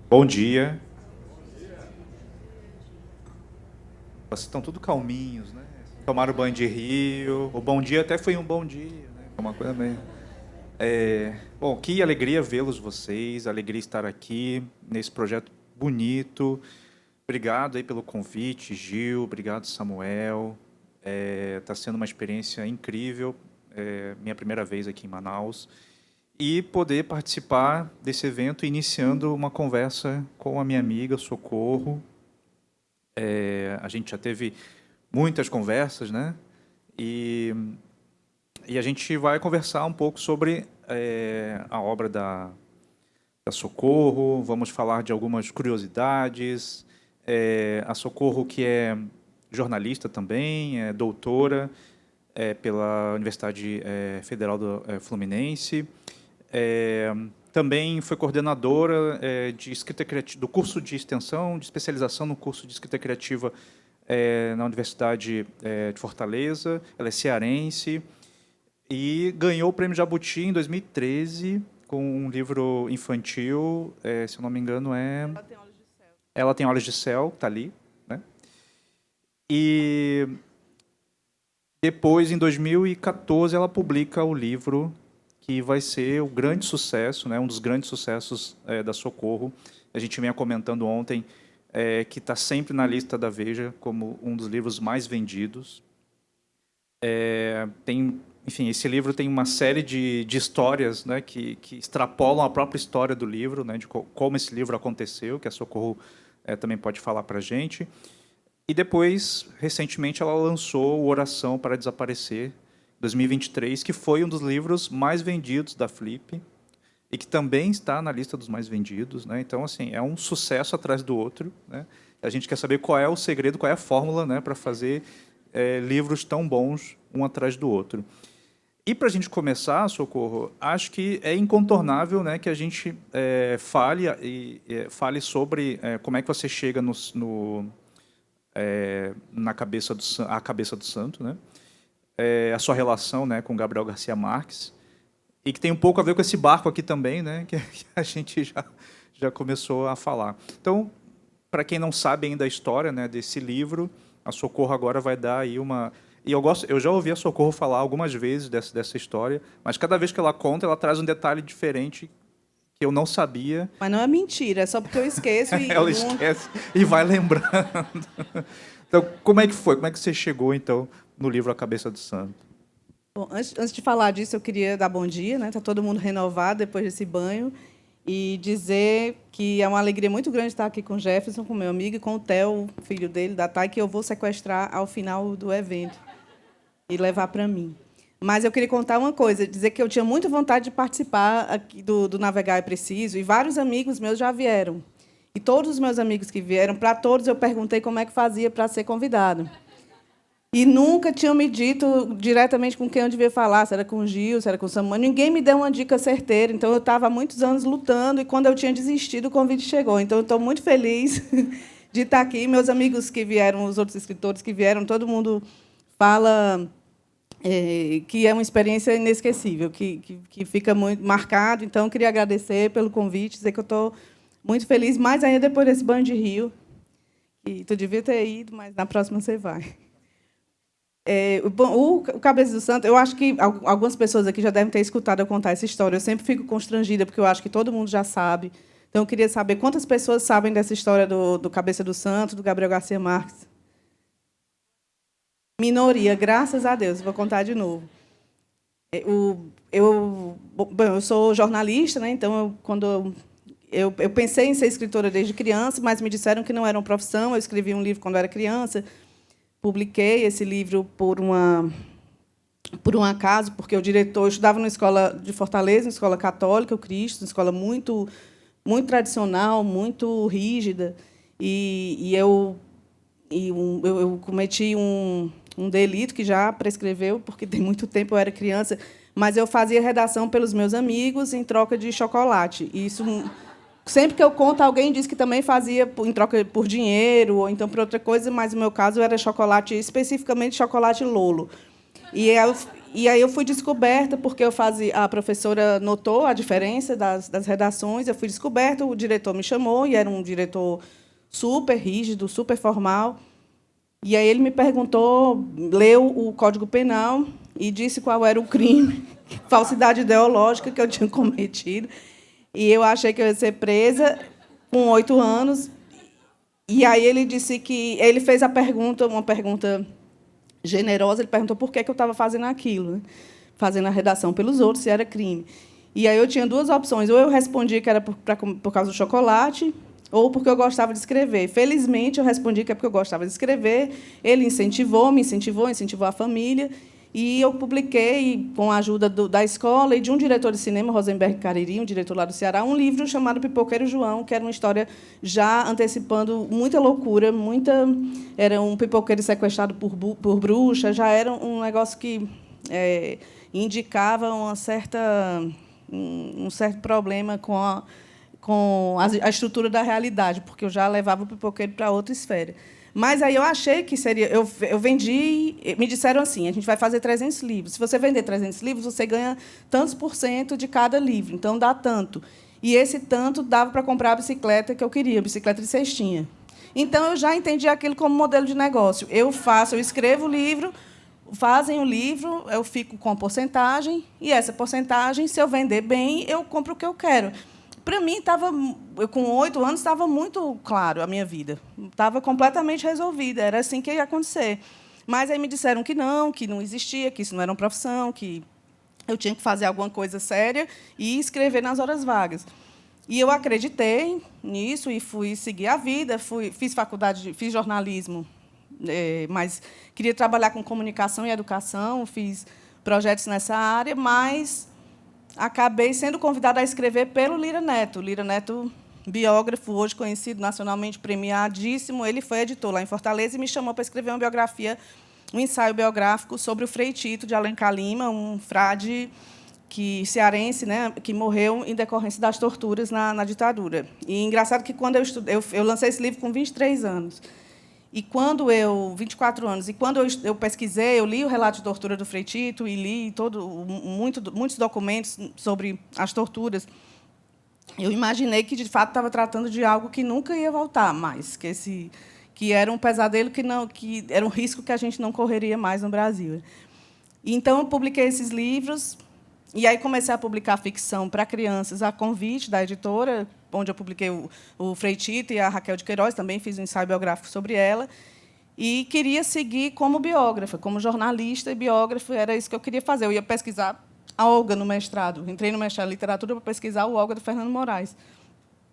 Bom dia. Vocês estão tudo calminhos, né? Tomaram banho de rio. O bom dia até foi um bom dia, né? Uma coisa meio... Bom, que alegria vê-los vocês, alegria estar aqui nesse projeto bonito. Obrigado aí pelo convite, Gil. Obrigado, Samuel. Está sendo uma experiência incrível. Minha primeira vez aqui em Manaus. E poder participar desse evento iniciando uma conversa com a minha amiga Socorro. A gente já teve muitas conversas, né? E a gente vai conversar um pouco sobre a obra da Socorro, vamos falar de algumas curiosidades. A Socorro, que é jornalista também, é doutora pela Universidade Federal do Fluminense. Também foi coordenadora de escrita criativa, do curso de extensão, de especialização no curso de escrita criativa na Universidade de Fortaleza. Ela é cearense e ganhou o Prêmio Jabuti em 2013 com um livro infantil, se eu não me engano, Ela Tem Olhos de Céu, está ali, né? E depois, em 2014, ela publica o livro que vai ser o grande sucesso, né, um dos grandes sucessos da Socorro. A gente vinha comentando ontem que está sempre na lista da Veja como um dos livros mais vendidos. Enfim, esse livro tem uma série de histórias, né, que extrapolam a própria história do livro, né, de como esse livro aconteceu, que a Socorro também pode falar para a gente. E depois, recentemente, ela lançou o Oração para Desaparecer, 2023, que foi um dos livros mais vendidos da Flip e que também está na lista dos mais vendidos, né? Então, assim, é um sucesso atrás do outro, né? A gente quer saber qual é o segredo, qual é a fórmula, né, para fazer livros tão bons um atrás do outro. E para a gente começar, Socorro, acho que é incontornável, né, que a gente fale sobre como é que você chega na cabeça a cabeça do santo, né? A sua relação, né, com Gabriel Garcia Marques, e que tem um pouco a ver com esse barco aqui também, né, que a gente já começou a falar. Então, para quem não sabe ainda a história, né, desse livro, a Socorro agora vai dar aí uma... E eu já ouvi a Socorro falar algumas vezes dessa história, mas cada vez que ela conta, ela traz um detalhe diferente que eu não sabia. Mas não é mentira, é só porque eu esqueço e... Ela esquece e vai lembrando. Então, como é que foi? Como é que você chegou, então, no livro A Cabeça do Santo? Bom, antes de falar disso, eu queria dar bom dia, né? Está todo mundo renovado depois desse banho, e dizer que é uma alegria muito grande estar aqui com o Jefferson, com meu amigo, e com o Theo, filho dele, da Thay, que eu vou sequestrar ao final do evento e levar para mim. Mas eu queria contar uma coisa, dizer que eu tinha muita vontade de participar aqui do Navegar é Preciso, e vários amigos meus já vieram. E todos os meus amigos que vieram, para todos eu perguntei como é que fazia para ser convidado. E nunca tinham me dito diretamente com quem eu devia falar, se era com o Gil, se era com o Samuel. Ninguém me deu uma dica certeira. Então, eu estava há muitos anos lutando, e quando eu tinha desistido, o convite chegou. Então, eu estou muito feliz de estar aqui. Meus amigos que vieram, os outros escritores que vieram, todo mundo fala que é uma experiência inesquecível, que fica muito marcado. Então, eu queria agradecer pelo convite, dizer que eu estou muito feliz, mais ainda depois desse banho de rio. E tu devia ter ido, mas na próxima você vai. O Cabeça do Santo, eu acho que algumas pessoas aqui já devem ter escutado eu contar essa história. Eu sempre fico constrangida, porque eu acho que todo mundo já sabe. Então, eu queria saber quantas pessoas sabem dessa história do Cabeça do Santo, do Gabriel Garcia Marques. Minoria, graças a Deus. Vou contar de novo. Eu sou jornalista, né? Então, quando eu pensei em ser escritora desde criança, mas me disseram que não era uma profissão. Eu escrevi um livro quando era criança. Publiquei esse livro por um acaso, porque o diretor... Eu estudava numa escola de Fortaleza, uma escola católica, o Cristo, uma escola muito, muito tradicional, muito rígida. E eu cometi um delito que já prescreveu, porque tem muito tempo eu era criança, mas eu fazia redação pelos meus amigos em troca de chocolate. E isso... Sempre que eu conto, alguém diz que também fazia em troca por dinheiro, ou então por outra coisa, mas, no meu caso, era chocolate, especificamente chocolate Lolo. E aí eu fui descoberta, porque a professora notou a diferença das redações, eu fui descoberta, o diretor me chamou, e era um diretor super rígido, super formal. E aí ele me perguntou, leu o Código Penal e disse qual era o crime, falsidade ideológica que eu tinha cometido. E eu achei que eu ia ser presa com 8 anos. E aí ele disse que ele fez uma pergunta generosa, ele perguntou por que eu estava fazendo aquilo, né? Fazendo a redação pelos outros, se era crime. E aí eu tinha 2 opções, ou eu respondia que era por causa do chocolate, ou porque eu gostava de escrever. Felizmente, eu respondi que é porque eu gostava de escrever. Ele me incentivou a família, e eu publiquei, com a ajuda da escola e de um diretor de cinema, Rosenberg Cariri, um diretor lá do Ceará, um livro chamado Pipoqueiro João, que era uma história já antecipando muita loucura, era um pipoqueiro sequestrado por bruxa, já era um negócio que indicava um certo problema com a estrutura da realidade, porque eu já levava o pipoqueiro para outra esfera. Mas aí eu achei que seria... Eu vendi... Me disseram assim, a gente vai fazer 300 livros. Se você vender 300 livros, você ganha tantos % de cada livro. Então, dá tanto. E esse tanto dava para comprar a bicicleta que eu queria, a bicicleta de cestinha. Então, eu já entendi aquilo como modelo de negócio. Eu escrevo o livro, fazem o livro, eu fico com a porcentagem, e essa porcentagem, se eu vender bem, eu compro o que eu quero. Para mim, com 8 anos, estava muito claro a minha vida. Estava completamente resolvida. Era assim que ia acontecer. Mas aí me disseram que não existia, que isso não era uma profissão, que eu tinha que fazer alguma coisa séria e escrever nas horas vagas. E eu acreditei nisso e fui seguir a vida. Fiz faculdade, fiz jornalismo, mas queria trabalhar com comunicação e educação, fiz projetos nessa área, mas acabei sendo convidada a escrever pelo Lira Neto. Lira Neto, biógrafo, hoje conhecido nacionalmente, premiadíssimo, ele foi editor lá em Fortaleza e me chamou para escrever um ensaio biográfico sobre o Frei Tito de Alencar Lima, um frade cearense, né, que morreu em decorrência das torturas na ditadura. E engraçado que, quando eu lancei esse livro com 23 anos. E 24 anos, e quando eu pesquisei, eu li o relato de tortura do Frei Tito e li muitos documentos sobre as torturas, eu imaginei que, de fato, estava tratando de algo que nunca ia voltar mais, que era um pesadelo, que era um risco que a gente não correria mais no Brasil. Então, eu publiquei esses livros, e aí comecei a publicar ficção para crianças, a convite da editora, onde eu publiquei o Frei Tito e a Raquel de Queiroz, também fiz um ensaio biográfico sobre ela, e queria seguir como biógrafa, como jornalista e biógrafa, era isso que eu queria fazer. Eu ia pesquisar a Olga no mestrado, entrei no mestrado em literatura para pesquisar o Olga do Fernando Moraes.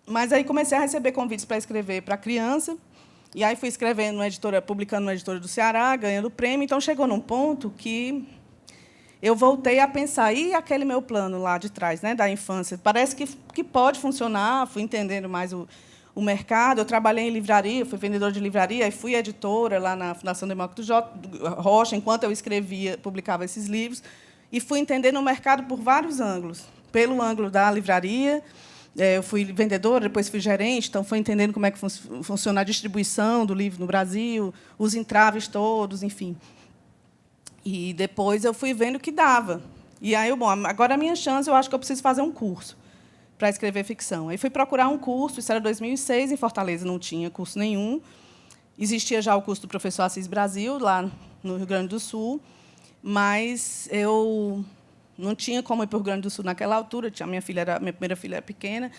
Mas aí comecei a receber convites para escrever para criança, e aí fui publicando numa editora do Ceará, ganhando prêmio. Então, chegou num ponto que eu voltei a pensar, e aquele meu plano lá de trás, né, da infância? Parece que pode funcionar, fui entendendo mais o mercado. Eu trabalhei em livraria, fui vendedora de livraria, e fui editora lá na Fundação Demócrito Rocha, enquanto eu publicava esses livros, e fui entendendo o mercado por vários ângulos. Pelo ângulo da livraria, eu fui vendedora, depois fui gerente, então fui entendendo como é que funciona a distribuição do livro no Brasil, os entraves todos, enfim. E depois eu fui vendo que dava. E aí, agora a minha chance, eu acho que eu preciso fazer um curso para escrever ficção. Aí fui procurar um curso, isso era 2006, em Fortaleza não tinha curso nenhum. Existia já o curso do professor Assis Brasil, lá no Rio Grande do Sul, mas eu não tinha como ir para o Rio Grande do Sul naquela altura, minha primeira filha era pequena.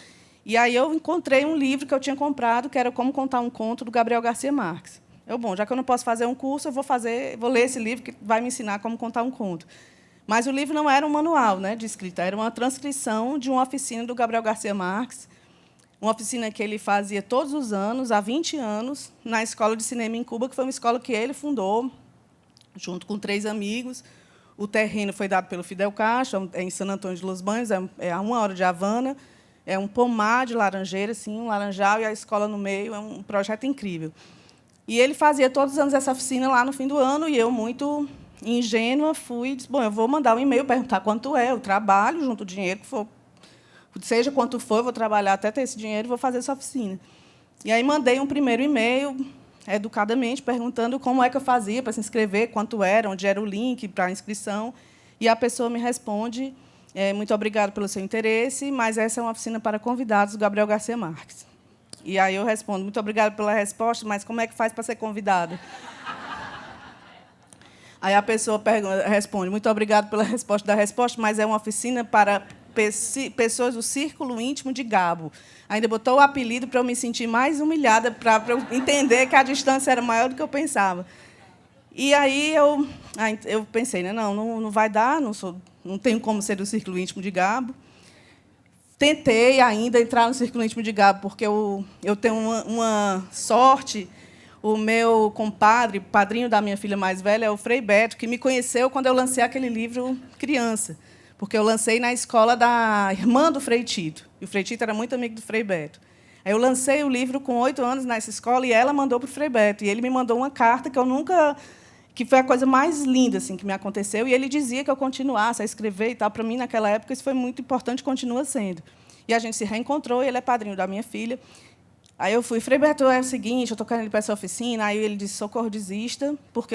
E aí eu encontrei um livro que eu tinha comprado, que era Como Contar um Conto, do Gabriel Garcia Marques. Já que eu não posso fazer um curso, eu vou ler esse livro que vai me ensinar como contar um conto. Mas o livro não era um manual, né, de escrita, era uma transcrição de uma oficina do Gabriel Garcia Marques, uma oficina que ele fazia todos os anos, há 20 anos, na Escola de Cinema em Cuba, que foi uma escola que ele fundou, junto com 3 amigos. O terreno foi dado pelo Fidel Castro, em San Antônio de Los Baños, é a 1 hora de Havana, é um pomar de laranjeira, assim, um laranjal, e a escola no meio, é um projeto incrível. E ele fazia todos os anos essa oficina lá no fim do ano, e eu, muito ingênua, disse, eu vou mandar um e-mail, perguntar quanto é, eu trabalho, junto o dinheiro que for, seja quanto for, eu vou trabalhar até ter esse dinheiro e vou fazer essa oficina. E aí mandei um primeiro e-mail, educadamente, perguntando como é que eu fazia para se inscrever, quanto era, onde era o link para a inscrição. e a pessoa me responde: muito obrigado pelo seu interesse, mas essa é uma oficina para convidados, do Gabriel Garcia Marques. E aí eu respondo: muito obrigado pela resposta, mas como é que faz para ser convidado? Aí a pessoa responde: muito obrigado pela resposta, mas é uma oficina para pessoas do círculo íntimo de Gabo. Ainda botou o apelido para eu me sentir mais humilhada, para eu entender que a distância era maior do que eu pensava. E aí eu pensei, né, não vai dar, não tenho como ser do círculo íntimo de Gabo. Tentei ainda entrar no círculo íntimo de Gabo, porque eu tenho uma sorte. O meu compadre, padrinho da minha filha mais velha, é o Frei Beto, que me conheceu quando eu lancei aquele livro criança, porque eu lancei na escola da irmã do Frei Tito, e o Frei Tito era muito amigo do Frei Beto. Aí eu lancei o livro com 8 anos nessa escola, e ela mandou para o Frei Beto, e ele me mandou uma carta que foi a coisa mais linda assim, que me aconteceu, e ele dizia que eu continuasse a escrever e tal. Para mim, naquela época, isso foi muito importante, continua sendo. E a gente se reencontrou, e ele é padrinho da minha filha. Aí eu fui: Frei Beto, é o seguinte, eu estou querendo ir para essa oficina. Aí ele disse: socorro, desista, porque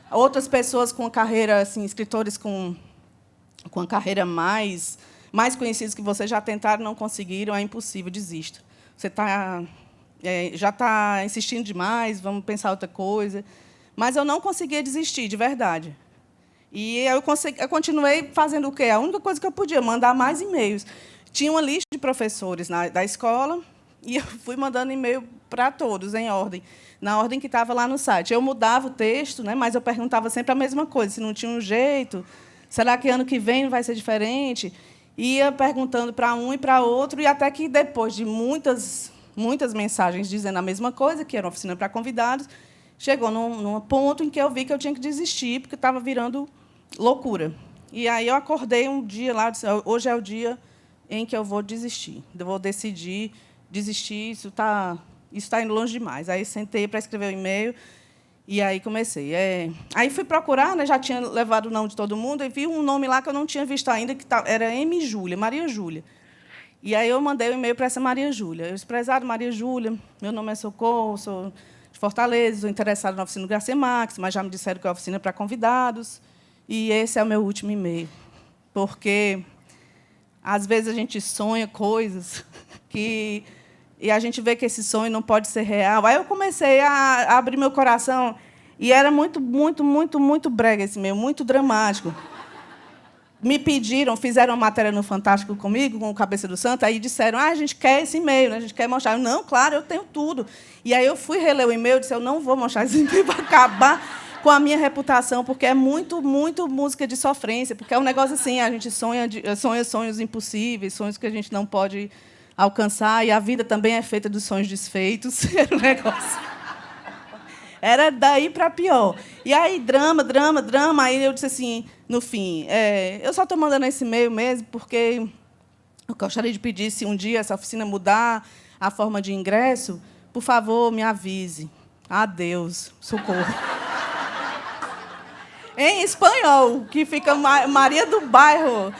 outras pessoas com carreira, assim, escritores com a carreira mais conhecidos que você já tentaram, não conseguiram, é impossível, desista. Você já está insistindo demais, vamos pensar outra coisa. Mas eu não conseguia desistir, de verdade. E eu continuei fazendo o quê? A única coisa que eu podia, mandar mais e-mails. Tinha uma lista de professores da escola, e eu fui mandando e-mail para todos, em ordem, na ordem que estava lá no site. Eu mudava o texto, né, mas eu perguntava sempre a mesma coisa, se não tinha um jeito, será que ano que vem vai ser diferente? Ia perguntando para um e para outro, e até que, depois de muitas mensagens dizendo a mesma coisa, que era uma oficina para convidados, chegou num ponto em que eu vi que eu tinha que desistir, porque estava virando loucura. E aí eu acordei um dia lá, disse: hoje é o dia em que eu vou desistir, eu vou decidir desistir, isso está indo longe demais. Aí sentei para escrever o e-mail, e aí comecei. Aí fui procurar, né, já tinha levado o nome de todo mundo, e vi um nome lá que eu não tinha visto ainda, que era M. Júlia, Maria Júlia. E aí eu mandei o e-mail para essa Maria Júlia. Eu disse: prezado Maria Júlia, meu nome é Socorro, sou de Fortaleza, estou interessada na oficina do Garcia Marques, mas já me disseram que é oficina para convidados, e esse é o meu último e-mail. Porque, às vezes, a gente sonha coisas e a gente vê que esse sonho não pode ser real. Aí eu comecei a abrir meu coração, e era muito, muito, muito, muito brega esse e-mail, muito dramático. Me pediram, fizeram uma matéria no Fantástico comigo, com o Cabeça do Santo, aí disseram: a gente quer esse e-mail, né? A gente quer mostrar. Eu: não, claro, eu tenho tudo. E aí eu fui reler o e-mail e disse: eu não vou mostrar esse e-mail para acabar com a minha reputação, porque é muito, muito música de sofrência, porque é um negócio assim, a gente sonha sonhos impossíveis, sonhos que a gente não pode alcançar, e a vida também é feita dos sonhos desfeitos. Era um negócio. Era daí para pior. E aí, drama. Aí eu disse assim, no fim: eu só estou mandando esse e-mail mesmo porque eu gostaria de pedir, se um dia essa oficina mudar a forma de ingresso, por favor, me avise. Adeus, socorro. Em espanhol, que fica Maria do Bairro.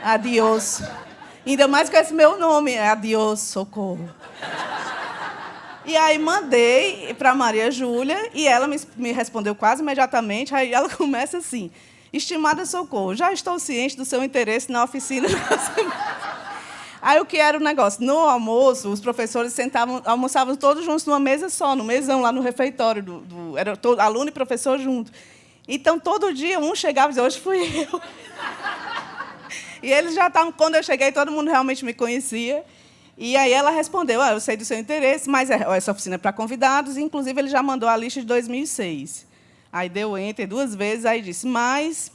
Adiós. Ainda mais com esse meu nome, Adiós, socorro. E aí mandei para a Maria Júlia, e ela me respondeu quase imediatamente. Aí ela começa assim: estimada Socorro, já estou ciente do seu interesse na oficina. Aí o que era o negócio? No almoço, os professores almoçavam todos juntos numa mesa só, no mesão, lá no refeitório. Era todo, aluno e professor junto. Então, todo dia, um chegava e dizia: hoje fui eu. E eles já estavam, quando eu cheguei, todo mundo realmente me conhecia. E aí ela respondeu: eu sei do seu interesse, mas essa oficina é para convidados, e, inclusive, ele já mandou a lista de 2006. Aí deu enter 2 vezes, aí disse: mas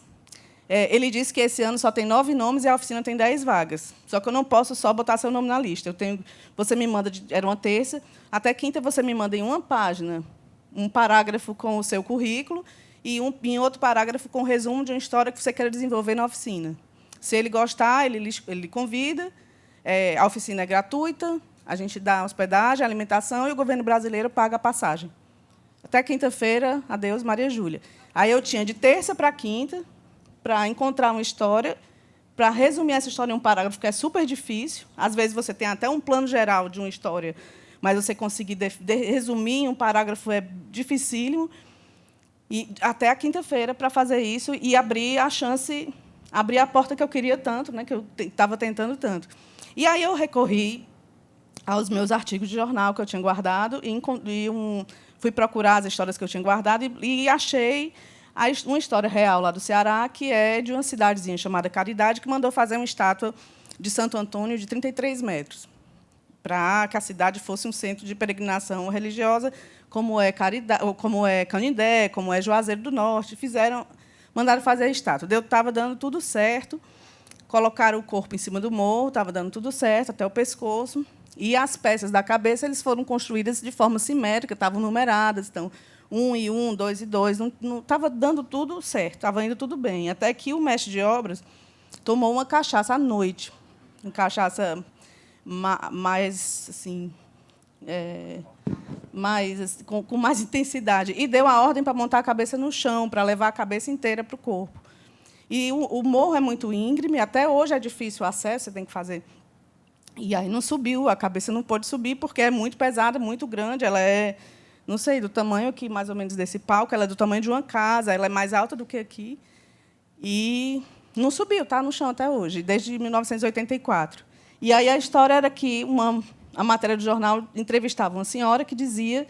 ele disse que esse ano só tem 9 nomes e a oficina tem 10 vagas. Só que eu não posso só botar seu nome na lista. Você me manda, era uma terça, até quinta você me manda em uma página um parágrafo com o seu currículo e em outro parágrafo com o resumo de uma história que você quer desenvolver na oficina. Se ele gostar, ele convida. A oficina é gratuita, a gente dá hospedagem, alimentação, e o governo brasileiro paga a passagem. Até quinta-feira, adeus, Maria Júlia. Aí eu tinha de terça para quinta para encontrar uma história, para resumir essa história em um parágrafo, que é super difícil. Às vezes você tem até um plano geral de uma história, mas você conseguir resumir em um parágrafo é dificílimo. E até a quinta-feira para fazer isso e abrir a chance abrir a porta que eu queria tanto, né, que eu estava tentando tanto. E aí eu recorri aos meus artigos de jornal que eu tinha guardado fui procurar as histórias que eu tinha guardado e achei uma história real lá do Ceará, que é de uma cidadezinha chamada Caridade, que mandou fazer uma estátua de Santo Antônio de 33 metros, para que a cidade fosse um centro de peregrinação religiosa, como é Canindé, como é Juazeiro do Norte. Mandaram fazer a estátua. Estava dando tudo certo, colocaram o corpo em cima do morro, estava dando tudo certo, até o pescoço, e as peças da cabeça eles foram construídas de forma simétrica, estavam numeradas, então, 1 e 1, 2 e 2, não estava dando tudo certo, estava indo tudo bem, até que o mestre de obras tomou uma cachaça à noite, uma cachaça mais assim, com mais intensidade, e deu a ordem para montar a cabeça no chão, para levar a cabeça inteira para o corpo. E o morro é muito íngreme, até hoje é difícil o acesso, você tem que fazer. E aí não subiu, a cabeça não pôde subir, porque é muito pesada, muito grande. Ela é, não sei, do tamanho aqui, mais ou menos, desse palco, ela é do tamanho de uma casa, ela é mais alta do que aqui. E não subiu, está no chão até hoje, desde 1984. E aí a história era que a matéria do jornal entrevistava uma senhora que dizia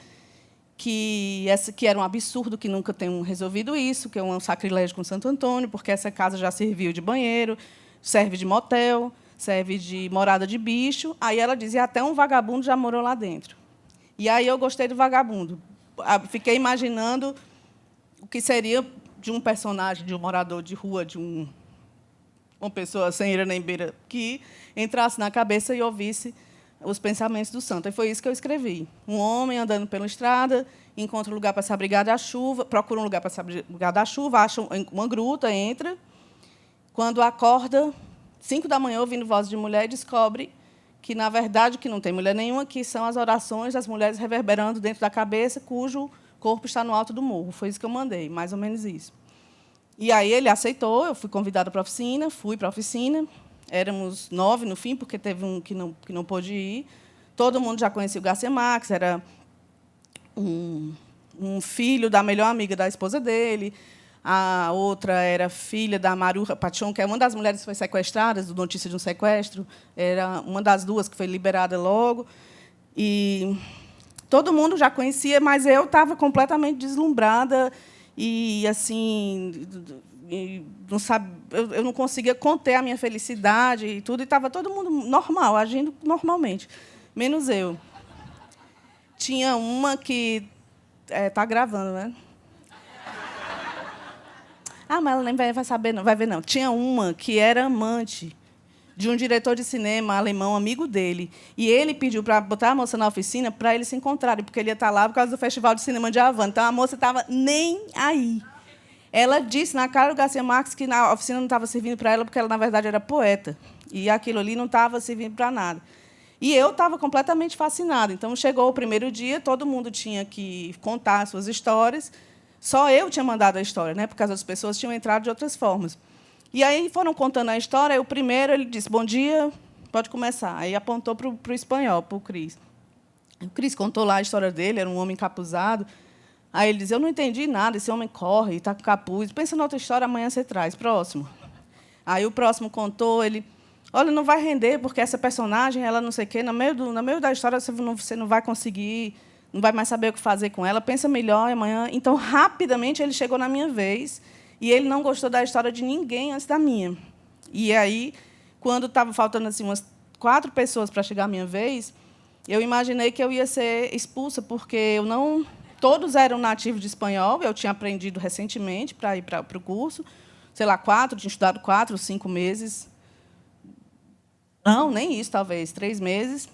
que era um absurdo, que nunca tenham resolvido isso, que é um sacrilégio com Santo Antônio, porque essa casa já serviu de banheiro, serve de motel, serve de morada de bicho. Aí ela dizia até um vagabundo já morou lá dentro. E aí eu gostei do vagabundo. Fiquei imaginando o que seria de um personagem, de um morador de rua, de uma pessoa sem ira nem beira, que entrasse na cabeça e ouvisse os pensamentos do santo. E foi isso que eu escrevi. Um homem andando pela estrada, encontra um lugar para se abrigar da chuva, procura um lugar para se abrigar da chuva, acha uma gruta, entra. Quando acorda, 5 da manhã, ouvindo voz de mulher, e descobre que, na verdade, que não tem mulher nenhuma, que são as orações das mulheres reverberando dentro da cabeça, cujo corpo está no alto do morro. Foi isso que eu mandei, mais ou menos isso. E aí ele aceitou, eu fui convidada para a oficina, fui para a oficina. Éramos 9 no fim, porque teve um que não pôde ir. Todo mundo já conhecia o Garcia Marques, era um filho da melhor amiga da esposa dele. A outra era filha da Maruja Pachon, que é uma das mulheres que foi sequestrada, do Notícia de um Sequestro. Era uma das duas que foi liberada logo. E todo mundo já conhecia, mas eu estava completamente deslumbrada e, assim, eu não conseguia conter a minha felicidade e tudo, e estava todo mundo normal, agindo normalmente, menos eu. Tinha uma que... Está gravando, né? Ah, mas ela nem vai saber, não vai ver, não. Tinha uma que era amante de um diretor de cinema alemão, amigo dele. E ele pediu para botar a moça na oficina para eles se encontrarem, porque ele ia estar lá por causa do Festival de Cinema de Havana. Então, a moça estava nem aí. Ela disse na cara do Garcia Marques que na oficina não estava servindo para ela, porque ela, na verdade, era poeta. E aquilo ali não estava servindo para nada. E eu estava completamente fascinada. Então, chegou o primeiro dia, todo mundo tinha que contar as suas histórias. Só eu tinha mandado a história, né? Porque as outras pessoas tinham entrado de outras formas. E aí foram contando a história. E o primeiro, ele disse, bom dia, pode começar. Aí apontou para o espanhol, para o Cris. O Cris contou lá a história dele, era um homem encapuzado. Aí ele disse, eu não entendi nada, esse homem corre, está com capuz. Pensa na outra história, amanhã você traz. Próximo. Aí o próximo contou, ele... Olha, não vai render, porque essa personagem, ela não sei o quê, no meio da história você não vai conseguir... Não vai mais saber o que fazer com ela, pensa melhor amanhã. Então, rapidamente, ele chegou na minha vez e ele não gostou da história de ninguém antes da minha. E aí, quando estava faltando assim, umas 4 pessoas para chegar a minha vez, eu imaginei que eu ia ser expulsa, porque eu não... Todos eram nativos de espanhol, eu tinha aprendido recentemente para ir para o curso. Sei lá, tinha estudado 4 ou 5 meses. Não, nem isso, talvez, 3 meses.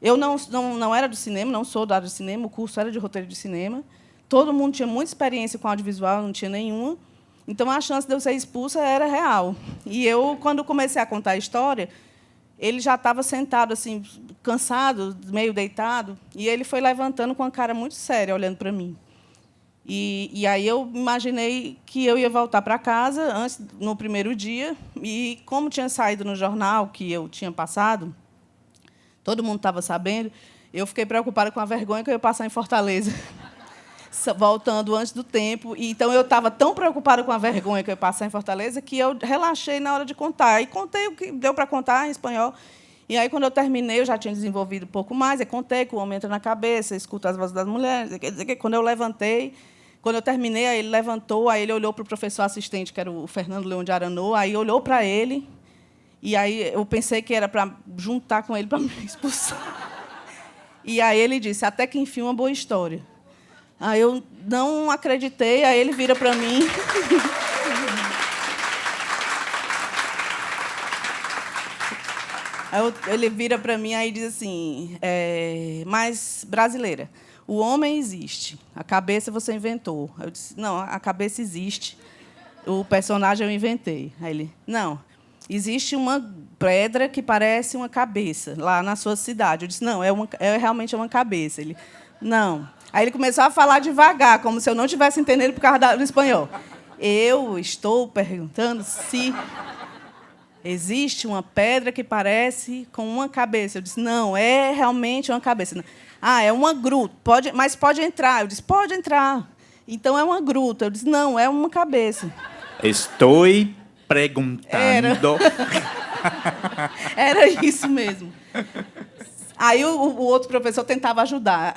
Eu não era do cinema, não sou da área de cinema, o curso era de roteiro de cinema. Todo mundo tinha muita experiência com audiovisual, eu não tinha nenhuma. Então, a chance de eu ser expulsa era real. E eu, quando comecei a contar a história, ele já estava sentado, assim, cansado, meio deitado, e ele foi levantando com uma cara muito séria, olhando para mim. E aí eu imaginei que eu ia voltar para casa no primeiro dia, e como tinha saído no jornal que eu tinha passado, todo mundo estava sabendo, eu fiquei preocupada com a vergonha que eu ia passar em Fortaleza. voltando antes do tempo. E, então, eu estava tão preocupada com a vergonha que eu ia passar em Fortaleza que eu relaxei na hora de contar. E contei o que deu para contar em espanhol. E aí, quando eu terminei, eu já tinha desenvolvido um pouco mais. Eu contei que o homem entra na cabeça, escuta as vozes das mulheres. Quer dizer que quando eu levantei, quando eu terminei, aí ele levantou, aí ele olhou para o professor assistente, que era o Fernando Leão de Aranô, aí olhou para ele, e aí eu pensei que era para juntar com ele para me expulsar. E aí ele disse, até que enfim, uma boa história. Aí eu não acreditei, aí ele vira para mim. Ele vira para mim e diz assim, mas brasileira, o homem existe, a cabeça você inventou. Eu disse, não, a cabeça existe, o personagem eu inventei. Aí ele, não, existe uma pedra que parece uma cabeça lá na sua cidade. Eu disse, não, realmente uma cabeça. Ele, não. Aí ele começou a falar devagar, como se eu não estivesse entendendo por causa do espanhol. Eu estou perguntando se existe uma pedra que parece com uma cabeça. Eu disse, não, é realmente uma cabeça. Ah, é uma gruta, mas pode entrar. Eu disse, pode entrar. Então, é uma gruta. Eu disse, não, é uma cabeça. Estou perguntando. Era isso mesmo. Aí o outro professor tentava ajudar.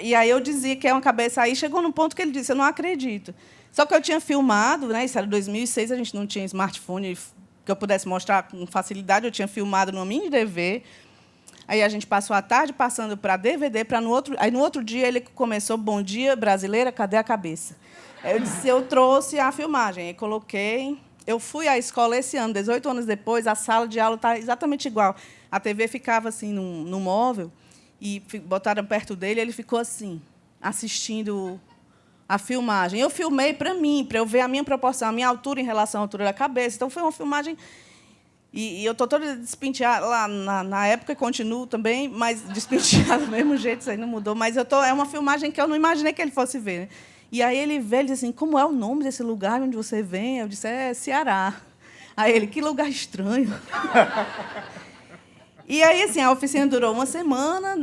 E aí eu dizia que é uma cabeça. Aí chegou num ponto que ele disse, eu não acredito. Só que eu tinha filmado, né? Isso era 2006, a gente não tinha smartphone que eu pudesse mostrar com facilidade. Eu tinha filmado numa mini DV. Aí a gente passou a tarde passando para DVD, aí no outro dia ele começou, bom dia, brasileira, cadê a cabeça? Aí eu disse, eu trouxe a filmagem, aí coloquei. Eu fui à escola esse ano, 18 anos depois, a sala de aula está exatamente igual. A TV ficava assim no móvel, e botaram perto dele, e ele ficou assim, assistindo a filmagem. Eu filmei para mim, para eu ver a minha proporção, a minha altura em relação à altura da cabeça. Então, foi uma filmagem. E eu estou toda despenteada lá na época, continuo também, mas despenteada do mesmo jeito, isso aí não mudou. Mas é uma filmagem que eu não imaginei que ele fosse ver. Né? E aí ele vê, ele diz assim, como é o nome desse lugar onde você vem? Eu disse, é Ceará. Aí ele, que lugar estranho. E aí, assim, a oficina durou uma semana,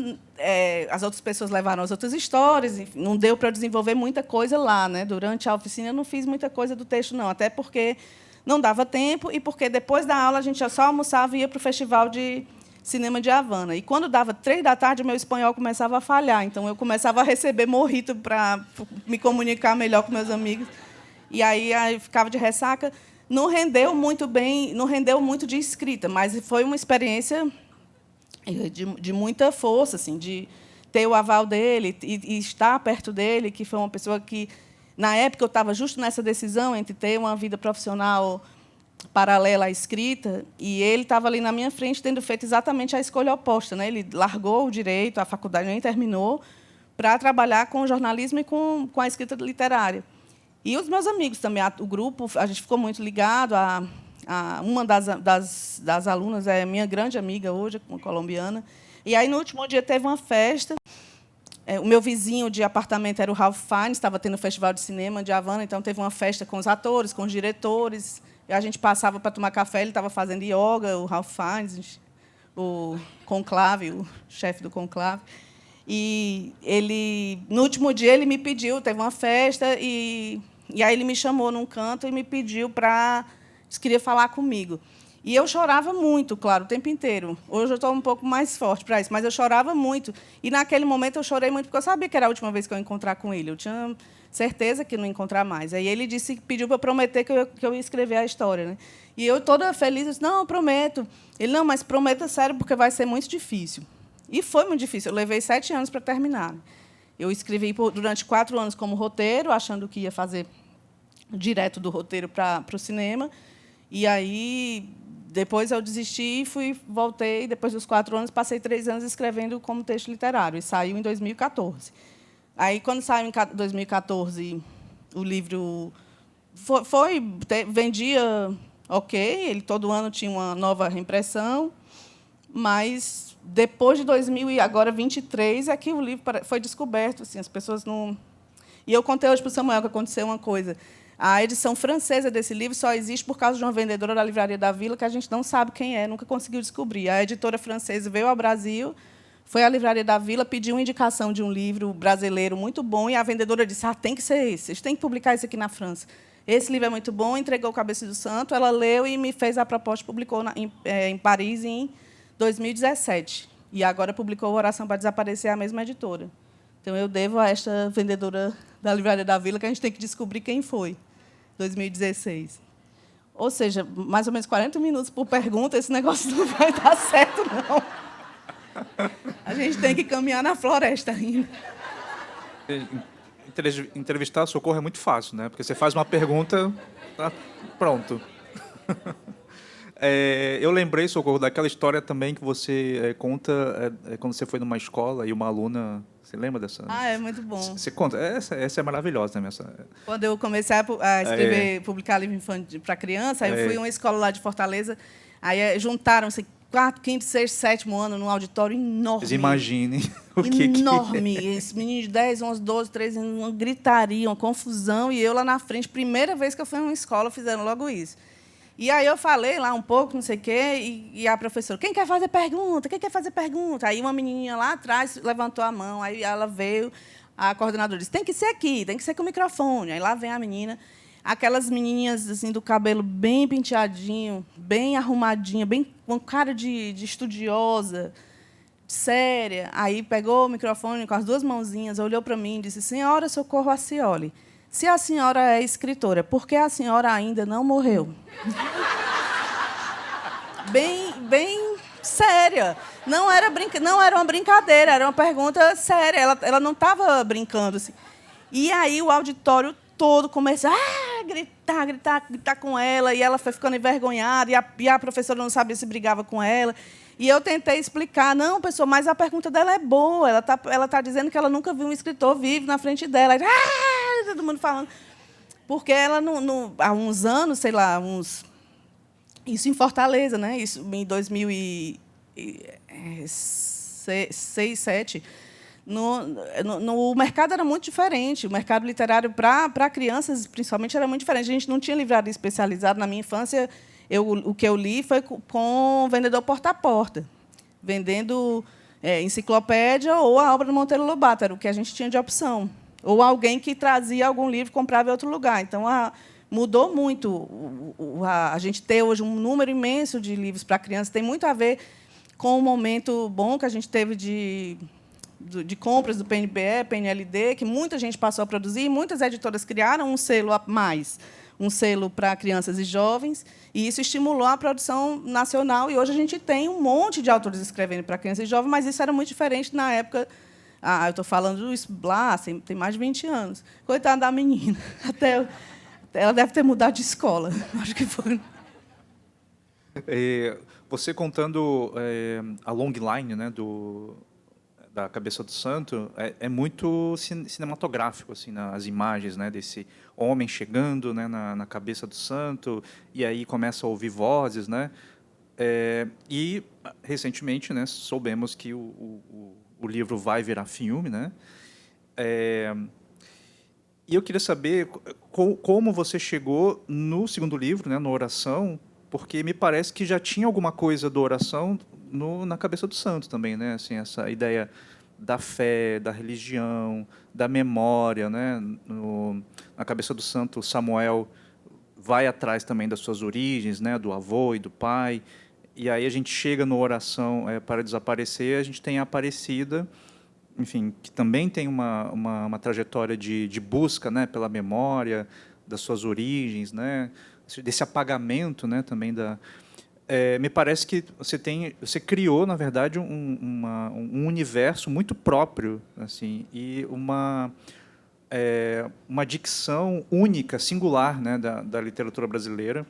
as outras pessoas levaram as outras histórias, enfim, não deu para desenvolver muita coisa lá. Né? Durante a oficina, eu não fiz muita coisa do texto, não, até porque não dava tempo e porque, depois da aula, a gente só almoçava e ia para o Festival de Cinema de Havana. E, quando dava 3h, meu espanhol começava a falhar. Então, eu começava a receber morrito para me comunicar melhor com meus amigos. E aí ficava de ressaca. Não rendeu muito bem, não rendeu muito de escrita, mas foi uma experiência de muita força, assim, de ter o aval dele e estar perto dele, que foi uma pessoa que, na época, eu estava justo nessa decisão entre ter uma vida profissional paralela à escrita, e ele estava ali na minha frente, tendo feito exatamente a escolha oposta. Né? Ele largou o direito, a faculdade nem terminou, para trabalhar com o jornalismo e com a escrita literária. E os meus amigos também, o grupo, a gente ficou muito ligado. Uma das alunas é minha grande amiga hoje, uma colombiana. E aí, no último dia, teve uma festa. O meu vizinho de apartamento era o Ralph Fiennes, estava tendo o Festival de Cinema de Havana, então teve uma festa com os atores, com os diretores. E a gente passava para tomar café, ele estava fazendo yoga, o Ralph Fiennes, o Conclave, o chefe do Conclave. E ele, no último dia, ele me pediu, teve uma festa, e aí ele me chamou num canto e me pediu para... queria falar comigo. E eu chorava muito, claro, o tempo inteiro. Hoje eu estou um pouco mais forte para isso, mas eu chorava muito. E, naquele momento, eu chorei muito, porque eu sabia que era a última vez que eu ia encontrar com ele. Eu tinha certeza que não ia encontrar mais. Aí ele pediu para eu prometer que eu ia escrever a história. Né? E eu, toda feliz, disse, não, eu prometo. Ele, não, mas prometa sério, porque vai ser muito difícil. E foi muito difícil. Eu levei 7 anos para terminar. Eu escrevi durante 4 anos como roteiro, achando que ia fazer direto do roteiro para o cinema. E aí, depois eu desisti e voltei. Depois dos 4 anos, passei 3 anos escrevendo como texto literário. E saiu em 2014. Aí, quando saiu em 2014, o livro vendia ok. Ele todo ano tinha uma nova reimpressão. Mas, depois de 2023, é que o livro foi descoberto. Assim, as pessoas não... E eu contei hoje para o Samuel que aconteceu uma coisa. A edição francesa desse livro só existe por causa de uma vendedora da Livraria da Vila, que a gente não sabe quem é, nunca conseguiu descobrir. A editora francesa veio ao Brasil, Foi à Livraria da Vila, pediu uma indicação de um livro brasileiro muito bom, e a vendedora disse, tem que ser esse, vocês têm que publicar isso aqui na França. Esse livro é muito bom, entregou o Cabeça do Santo, ela leu e me fez a proposta, publicou em Paris em 2017. E agora publicou Oração para Desaparecer, a mesma editora. Então, eu devo a esta vendedora da Livraria da Vila, que a gente tem que descobrir quem foi, 2016. Ou seja, mais ou menos 40 minutos por pergunta, esse negócio não vai dar certo, não. A gente tem que caminhar na floresta ainda. Entrevistar a Socorro é muito fácil, né? Porque você faz uma pergunta, tá pronto. Eu lembrei, Socorro, daquela história também que você conta quando você foi numa escola e uma aluna... Você lembra dessa? É muito bom. Você conta. Essa é maravilhosa, né? Quando eu comecei a escrever, publicar livro infantil para criança, aí eu fui a uma escola lá de Fortaleza, aí juntaram-se 4º, 5º, 6º, 7º ano num auditório enorme. Vocês imaginem o que enorme. Esse menino de 10, 11, 12, 13 anos, uma gritaria, uma confusão, e eu lá na frente, primeira vez que eu fui a uma escola, fizeram logo isso. E aí eu falei lá um pouco, não sei o quê, e a professora, quem quer fazer pergunta? Quem quer fazer pergunta? Aí uma menininha lá atrás levantou a mão, aí ela veio, a coordenadora disse, tem que ser aqui, tem que ser com o microfone. Aí lá vem a menina, aquelas menininhas assim, do cabelo bem penteadinho, bem arrumadinha, bem com cara de estudiosa, séria. Aí pegou o microfone com as 2 mãozinhas, olhou para mim e disse, senhora Socorro Acioli, se a senhora é escritora, por que a senhora ainda não morreu? Bem séria. Não era uma brincadeira, era uma pergunta séria. Ela não estava brincando. Assim. E aí o auditório todo começou a gritar com ela, e ela foi ficando envergonhada, e a professora não sabia se brigava com ela. E eu tentei explicar, não, pessoal, mas a pergunta dela é boa, ela tá dizendo que ela nunca viu um escritor vivo na frente dela. Todo mundo falando. Porque ela, há uns anos, sei lá, isso em Fortaleza, né? Isso em 2006, 2007, o mercado era muito diferente. O mercado literário para crianças, principalmente, era muito diferente. A gente não tinha livraria especializada. Na minha infância, o que eu li foi com vendedor porta a porta, vendendo enciclopédia ou a obra do Monteiro Lobato, era o que a gente tinha de opção. Ou alguém que trazia algum livro e comprava em outro lugar. Então, mudou muito. A gente ter hoje um número imenso de livros para crianças tem muito a ver com o momento bom que a gente teve de compras do PNBE, PNLD, que muita gente passou a produzir, e muitas editoras criaram um selo a mais, um selo para crianças e jovens, e isso estimulou a produção nacional, e hoje a gente tem um monte de autores escrevendo para crianças e jovens, mas isso era muito diferente na época. Eu estou falando isso lá, tem mais de 20 anos. Coitada da menina. Ela deve ter mudado de escola. Acho que foi. Você contando a long line, né, da Cabeça do Santo, é muito cinematográfico, assim, as imagens, né, desse homem chegando, né, na Cabeça do Santo, e aí começa a ouvir vozes, né? E recentemente, né, soubemos que o livro vai virar filme, né? E eu queria saber como você chegou no segundo livro, né, na Oração, porque me parece que já tinha alguma coisa da Oração na Cabeça do Santo também, né? Assim, essa ideia da fé, da religião, da memória, né? Na Cabeça do Santo, Samuel vai atrás também das suas origens, né, do avô e do pai. E aí a gente chega no Oração para Desaparecer, a gente tem a Aparecida, enfim, que também tem uma trajetória de busca, né, pela memória das suas origens, né, desse apagamento, né, também me parece que você criou, na verdade, um universo muito próprio, assim, e uma dicção única, singular, né, da literatura brasileira.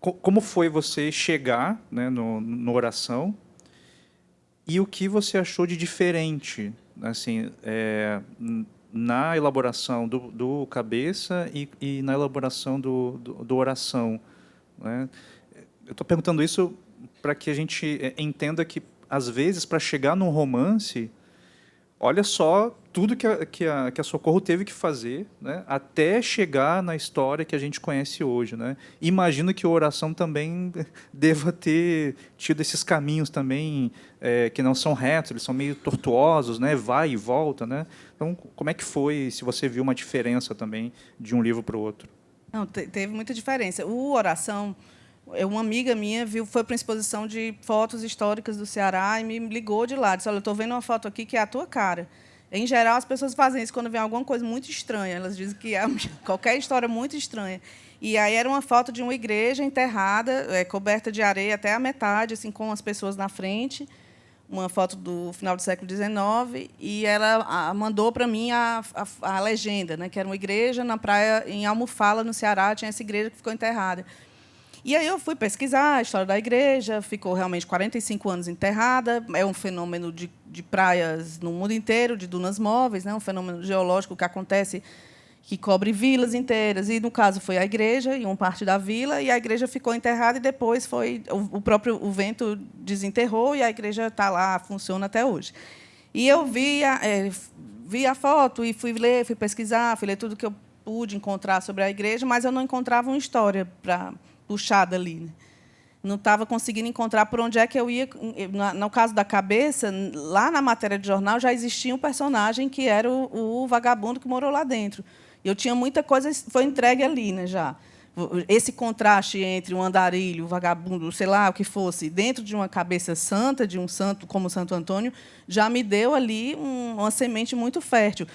Como foi você chegar, né, no Oração, e o que você achou de diferente, assim, na elaboração do Cabeça e na elaboração do Oração, né? Eu estou perguntando isso para que a gente entenda que, às vezes, para chegar num romance, olha só tudo que a Socorro teve que fazer, né, até chegar na história que a gente conhece hoje, né? Imagino que a oração também deva ter tido esses caminhos também que não são retos, eles são meio tortuosos, né? Vai e volta, né? Então, como é que foi, se você viu uma diferença também de um livro para o outro? Não, teve muita diferença. O Oração, uma amiga minha foi para uma exposição de fotos históricas do Ceará e me ligou de lá, disse: olha, eu estou vendo uma foto aqui que é a tua cara. Em geral, as pessoas fazem isso quando vem alguma coisa muito estranha. Elas dizem que é qualquer história muito estranha. E aí era uma foto de uma igreja enterrada, coberta de areia até a metade, assim, com as pessoas na frente. Uma foto do final do século XIX. E ela mandou para mim a legenda, né, que era uma igreja na praia, em Almofala, no Ceará. Tinha essa igreja que ficou enterrada. E aí eu fui pesquisar a história da igreja, ficou realmente 45 anos enterrada, é um fenômeno de praias no mundo inteiro, de dunas móveis, né, um fenômeno geológico que acontece, que cobre vilas inteiras, e, no caso, foi a igreja, e uma parte da vila, e a igreja ficou enterrada, e depois o vento desenterrou, e a igreja está lá, funciona até hoje. E eu vi a foto, e fui ler, fui pesquisar, fui ler tudo que eu pude encontrar sobre a igreja, mas eu não encontrava uma história para puxada ali, né? Não estava conseguindo encontrar por onde é que eu ia. No caso da cabeça, lá na matéria de jornal já existia um personagem que era o vagabundo que morou lá dentro. Eu tinha muita coisa, foi entregue ali, né, já. Esse contraste entre um andarilho, um vagabundo, sei lá, o que fosse, dentro de uma cabeça santa, de um santo como Santo Antônio, já me deu ali uma semente muito fértil.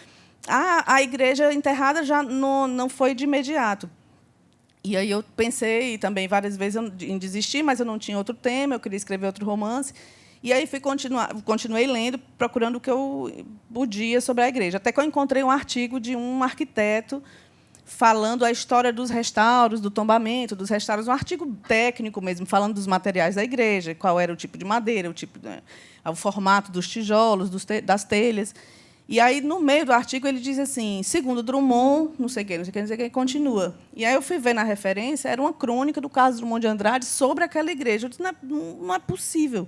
A igreja enterrada já não foi de imediato. E aí eu pensei também várias vezes em desistir, mas eu não tinha outro tema, eu queria escrever outro romance. E aí continuei lendo, procurando o que eu podia sobre a igreja. Até que eu encontrei um artigo de um arquiteto falando a história dos restauros, do tombamento, dos restauros, um artigo técnico mesmo, falando dos materiais da igreja, qual era o tipo de madeira, o formato dos tijolos, das telhas. E aí, no meio do artigo, ele diz assim: segundo Drummond, não sei o quê, não sei o quê, não sei o quê, continua. E aí eu fui ver na referência, era uma crônica do Carlos Drummond de Andrade sobre aquela igreja. Eu disse: não é possível.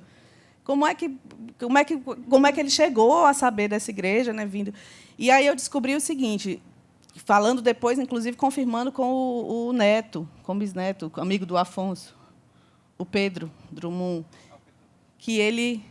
Como é que ele chegou a saber dessa igreja, né, vindo? E aí eu descobri o seguinte, falando depois, inclusive, confirmando com o neto, com o bisneto, amigo do Afonso, o Pedro Drummond, que ele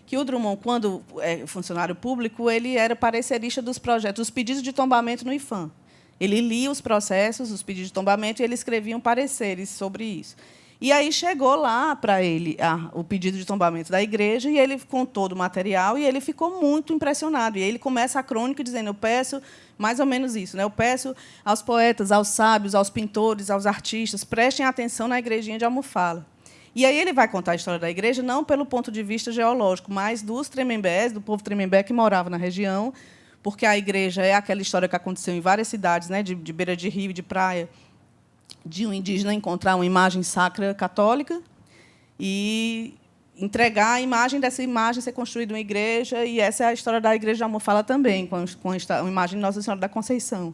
que o Drummond, quando funcionário público, ele era parecerista dos projetos, dos pedidos de tombamento no IPHAN. Ele lia os processos, os pedidos de tombamento, e ele escrevia pareceres sobre isso. E aí chegou lá para ele o pedido de tombamento da igreja, e ele contou do material, e ele ficou muito impressionado. E ele começa a crônica dizendo: eu peço mais ou menos isso, né? Eu peço aos poetas, aos sábios, aos pintores, aos artistas, prestem atenção na igrejinha de Almofala. E aí ele vai contar a história da igreja, não pelo ponto de vista geológico, mas dos Tremembés, do povo Tremembé que morava na região, porque a igreja é aquela história que aconteceu em várias cidades, né, de beira de rio, de praia, de um indígena encontrar uma imagem sacra católica e entregar a imagem dessa imagem, ser construída uma igreja, e essa é a história da igreja de Almofala também, com a imagem de Nossa Senhora da Conceição.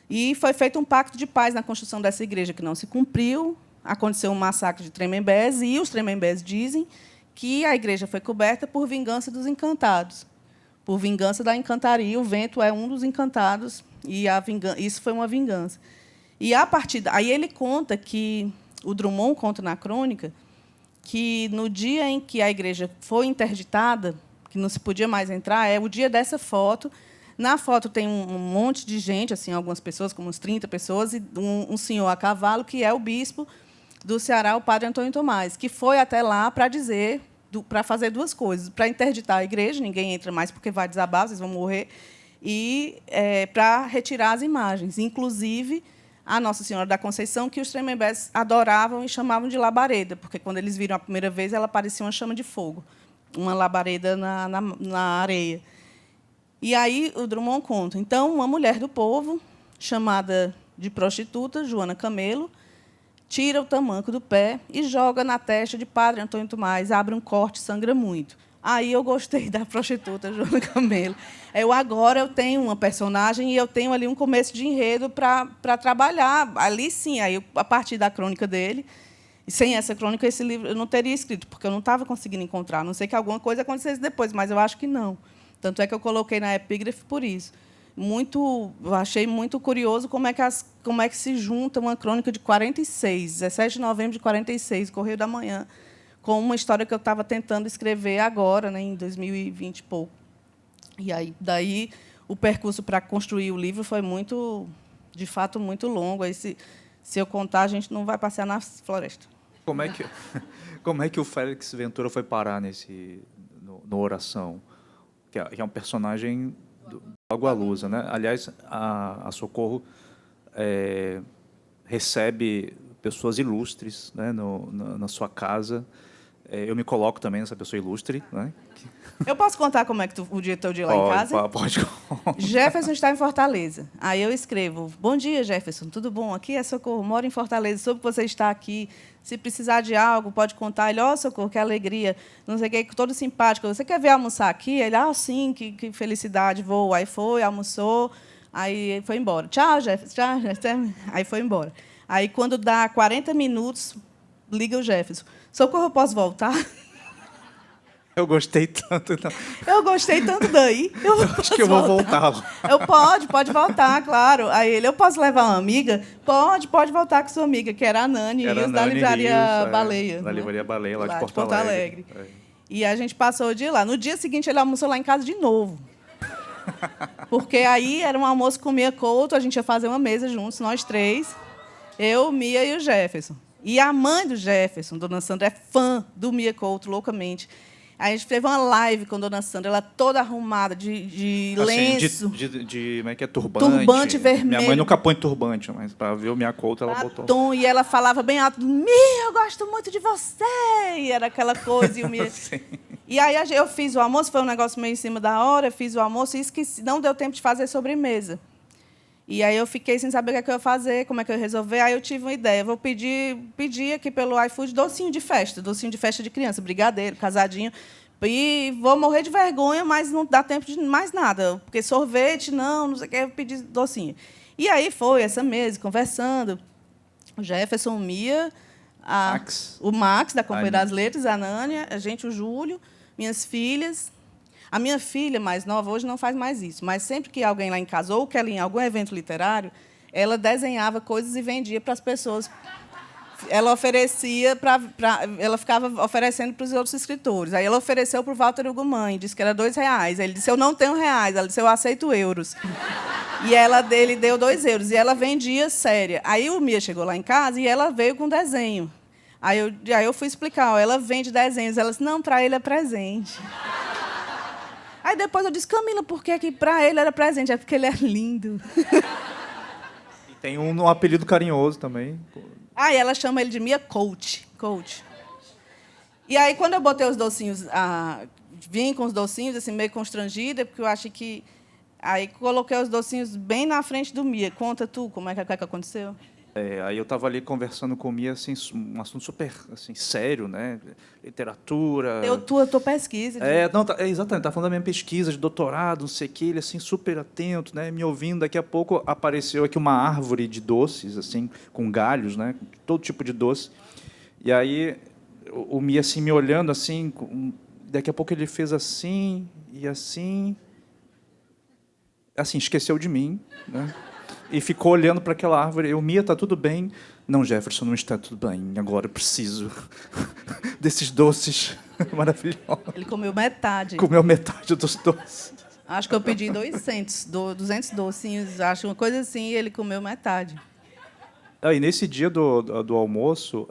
E foi feito um pacto de paz na construção dessa igreja, que não se cumpriu. Aconteceu um massacre de Tremembés, e os Tremembés dizem que a igreja foi coberta por vingança dos encantados, por vingança da encantaria. O vento é um dos encantados, e isso foi uma vingança. E, a partir daí, ele conta que, o Drummond conta na crônica, que, no dia em que a igreja foi interditada, que não se podia mais entrar, é o dia dessa foto. Na foto tem um monte de gente, assim, algumas pessoas, como uns 30 pessoas, e um senhor a cavalo, que é o bispo do Ceará, o padre Antônio Tomás, que foi até lá para fazer duas coisas: para interditar a igreja, ninguém entra mais porque vai desabar, vocês vão morrer, e para retirar as imagens, inclusive a Nossa Senhora da Conceição, que os Tremembés adoravam e chamavam de labareda, porque, quando eles viram a primeira vez, ela parecia uma chama de fogo, uma labareda na areia. E aí o Drummond conta. Então, uma mulher do povo, chamada de prostituta, Joana Camelo, tira o tamanco do pé e joga na testa de padre Antônio Tomás, abre um corte, sangra muito. Aí eu gostei da prostituta Joana Camelo. Agora eu tenho uma personagem e eu tenho ali um começo de enredo para trabalhar. Ali, sim, aí, a partir da crônica dele. E sem essa crônica, esse livro eu não teria escrito, porque eu não estava conseguindo encontrar. A não sei que alguma coisa acontecesse depois, mas eu acho que não. Tanto é que eu coloquei na epígrafe por isso. Eu achei muito curioso como é que se junta uma crônica de 46, 17 de novembro de 46, Correio da Manhã, com uma história que eu estava tentando escrever agora, né, em 2020 e pouco. E aí, daí, o percurso para construir o livro foi de fato, muito longo. Aí, se eu contar, a gente não vai passear na floresta. Como é que o Félix Ventura foi parar no Oração? Que é um personagem do Lago à Lusa, né? Aliás, a Socorro recebe pessoas ilustres, né, na sua casa. Eu me coloco também nessa pessoa ilustre, né? Eu posso contar como é que o dia teu dia lá em casa? Pode. Jefferson está em Fortaleza. Aí eu escrevo: bom dia, Jefferson, tudo bom? Aqui é Socorro, moro em Fortaleza, soube que você está aqui. Se precisar de algo, pode contar. Ele: ó, Socorro, que alegria, não sei o que, todo simpático. Você quer vir almoçar aqui? Ele: ah, sim, que felicidade, vou. Aí foi, almoçou, aí foi embora. Tchau, Jefferson, tchau, Jefferson. Aí foi embora. Aí, quando dá 40 minutos, liga o Jefferson: Socorro, eu posso voltar? Eu gostei tanto. Não. Eu gostei tanto daí. Acho que eu vou voltar. Pode voltar, claro. Aí ele: eu posso levar uma amiga? Pode voltar com sua amiga, que era a Nani Rios, da Livraria Baleia. Da Livraria Baleia, lá de Porto Porto Alegre. E a gente passou o dia lá. No dia seguinte, ele almoçou lá em casa de novo. Porque aí era um almoço com Mia Couto, a gente ia fazer uma mesa juntos, nós três, eu, Mia e o Jefferson. E a mãe do Jefferson, Dona Sandra, é fã do Mia Couto, loucamente. Aí a gente fez uma live com a Dona Sandra, ela toda arrumada, de lenço. Como é que é? Turbante. Turbante vermelho. Minha mãe nunca põe turbante, mas para ver o Mia Couto, ela botou. E ela falava bem alto: Mia, eu gosto muito de você. E era aquela coisa. E o Mia... E aí eu fiz o almoço, foi um negócio meio em cima da hora, fiz o almoço e esqueci, não deu tempo de fazer sobremesa. E aí eu fiquei sem saber o que eu ia fazer, como é que eu ia resolver. Aí eu tive uma ideia: vou pedir aqui pelo iFood docinho de festa de criança, brigadeiro, casadinho. E vou morrer de vergonha, mas não dá tempo de mais nada, porque sorvete, não sei o que, eu pedi docinho. E aí foi essa mesa, conversando. O Jefferson, o Mia, o Max, da Companhia das Letras, a Nânia, a gente, o Júlio, minhas filhas. A minha filha mais nova hoje não faz mais isso, mas sempre que alguém lá em casa, ou que ela ia em algum evento literário, ela desenhava coisas e vendia para as pessoas. Ela oferecia ela ficava oferecendo para os outros escritores. Aí ela ofereceu para o Walter Hugo Mãe, disse que era R$2. Aí ele disse: eu não tenho reais. Ela disse: eu aceito euros. E ele deu €2. E ela vendia séria. Aí o Mia chegou lá em casa e ela veio com desenho. Aí eu fui explicar: ó, ela vende desenhos. Ela disse: não, para ele é presente. Aí depois eu disse: Camila, por que para ele era presente? É porque ele é lindo. E tem um apelido carinhoso também. E ela chama ele de Mia Coach. E aí, quando eu botei os docinhos, vim com os docinhos, assim, meio constrangida, porque eu acho que... Aí coloquei os docinhos bem na frente do Mia. Conta tu como é que aconteceu. Aí eu estava ali conversando com o Mia, assim, um assunto super assim, sério, né? Literatura. Tua pesquisa. Exatamente, tá falando da minha pesquisa de doutorado, não sei o quê, ele assim, super atento, né? Me ouvindo. Daqui a pouco apareceu aqui uma árvore de doces, assim, com galhos, né? Todo tipo de doce. E aí o Mia assim, me olhando assim, daqui a pouco ele fez assim, e assim, esqueceu de mim, né? E ficou olhando para aquela árvore. Eu: Mia, está tudo bem? Não, Jefferson, não está tudo bem. Agora eu preciso desses doces maravilhosos. Ele comeu metade. Comeu metade dos doces. Acho que eu pedi 200 docinhos, acho uma coisa assim, e ele comeu metade. E nesse dia do almoço,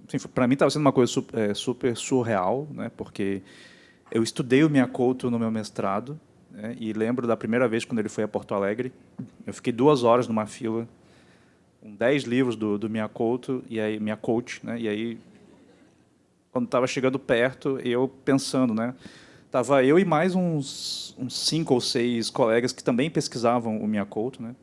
assim, para mim estava sendo uma coisa super surreal, né? Porque eu estudei o Mia Couto no meu mestrado. E lembro da primeira vez quando ele foi a Porto Alegre, eu fiquei 2 horas numa fila com 10 livros do Mia Couto, e aí Mia Couto, né? E aí, quando estava chegando perto, eu pensando, né? Tava eu e mais uns 5 ou 6 colegas que também pesquisavam o Mia Couto, né?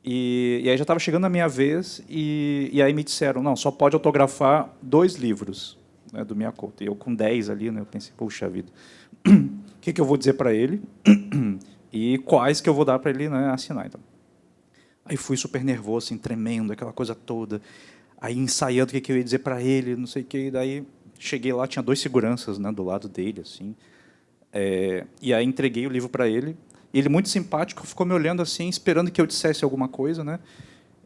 E aí já estava chegando a minha vez, e aí me disseram: não, só pode autografar 2 livros, né, do Mia Couto. E eu com 10 ali, né? Eu pensei: puxa vida. O que eu vou dizer para ele e quais que eu vou dar para ele, né, assinar. Então. Aí fui super nervoso, assim, tremendo, aquela coisa toda. Aí ensaiando o que eu ia dizer para ele, não sei o quê. E daí cheguei lá, tinha 2 seguranças, né, do lado dele, assim. E aí entreguei o livro para ele. E ele, muito simpático, ficou me olhando assim, esperando que eu dissesse alguma coisa, né?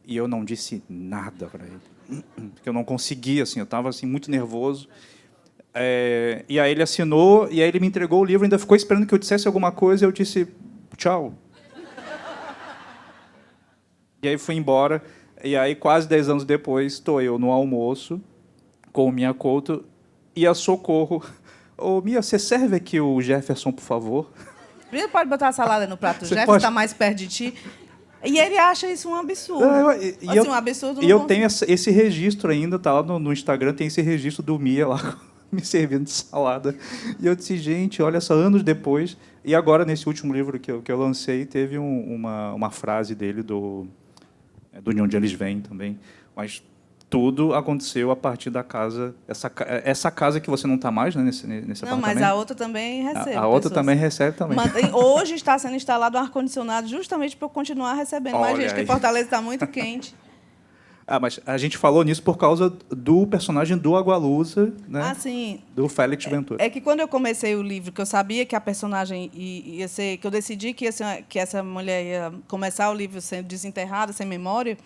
E eu não disse nada para ele, porque eu não conseguia, assim, eu estava assim muito nervoso. E aí ele assinou, e aí ele me entregou o livro, ainda ficou esperando que eu dissesse alguma coisa, e eu disse tchau. E aí fui embora, e aí quase 10 anos depois, estou eu no almoço, com o Mia Couto, e a Socorro: ô, Mia, você serve aqui o Jefferson, por favor? Primeiro pode botar a salada no prato do Você Jefferson, pode? está mais perto de ti. E ele acha isso um absurdo. Um absurdo. E eu tenho esse registro ainda, tá lá no Instagram, tem esse registro do Mia lá me servindo de salada. E eu disse, gente, olha só, anos depois. E agora, nesse último livro que eu lancei, teve uma frase dele do De Onde Eles Vêm também. Mas tudo aconteceu a partir da casa, essa casa que você não está mais, né, nesse não, apartamento. Mas a outra também recebe. A outra também recebe também. Hoje está sendo instalado um ar-condicionado justamente para eu continuar recebendo. Mas, gente, que Fortaleza está muito quente. Mas a gente falou nisso por causa do personagem do Agualusa, né? Sim. Do Félix Ventura. É que quando eu comecei o livro, que eu sabia que a personagem ia ser, que eu decidi que essa mulher ia começar o livro sendo desenterrada, sem memória,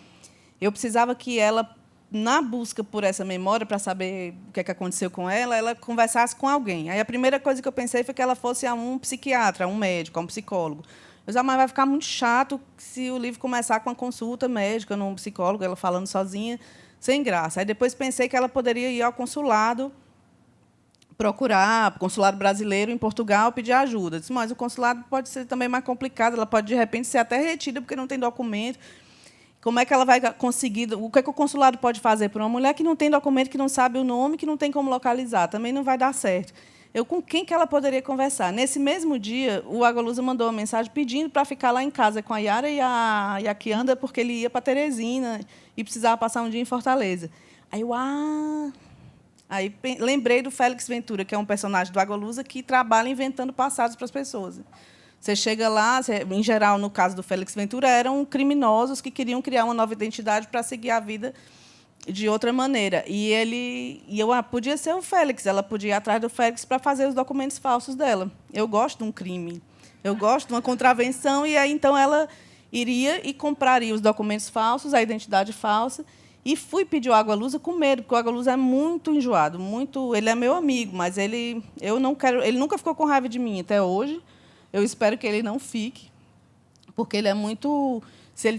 eu precisava que ela, na busca por essa memória, para saber o que aconteceu com ela conversasse com alguém. Aí a primeira coisa que eu pensei foi que ela fosse a um psiquiatra, a um médico, a um psicólogo. Mas vai ficar muito chato se o livro começar com uma consulta médica num psicólogo, ela falando sozinha, sem graça. Aí depois pensei que ela poderia ir ao consulado, procurar o consulado brasileiro em Portugal, pedir ajuda. Disse, mas o consulado pode ser também mais complicado, ela pode, de repente, ser até retida porque não tem documento. Como é que ela vai conseguir? O que o consulado pode fazer por uma mulher que não tem documento, que não sabe o nome, que não tem como localizar? Também não vai dar certo. Com quem que ela poderia conversar? Nesse mesmo dia, o Agualusa mandou uma mensagem pedindo para ficar lá em casa com a Yara e a Kianda, porque ele ia para Teresina e precisava passar um dia em Fortaleza. Aí lembrei do Félix Ventura, que é um personagem do Agualusa que trabalha inventando passados para as pessoas. Você chega lá, em geral, no caso do Félix Ventura, eram criminosos que queriam criar uma nova identidade para seguir a vida de outra maneira. Podia ser o Félix, ela podia ir atrás do Félix para fazer os documentos falsos dela. Eu gosto de um crime, eu gosto de uma contravenção, e aí então ela iria e compraria os documentos falsos, a identidade falsa, e fui pedir o Agualusa com medo, porque o Agualusa é muito enjoado, ele é meu amigo, mas ele nunca ficou com raiva de mim até hoje. Eu espero que ele não fique, porque ele é muito... Se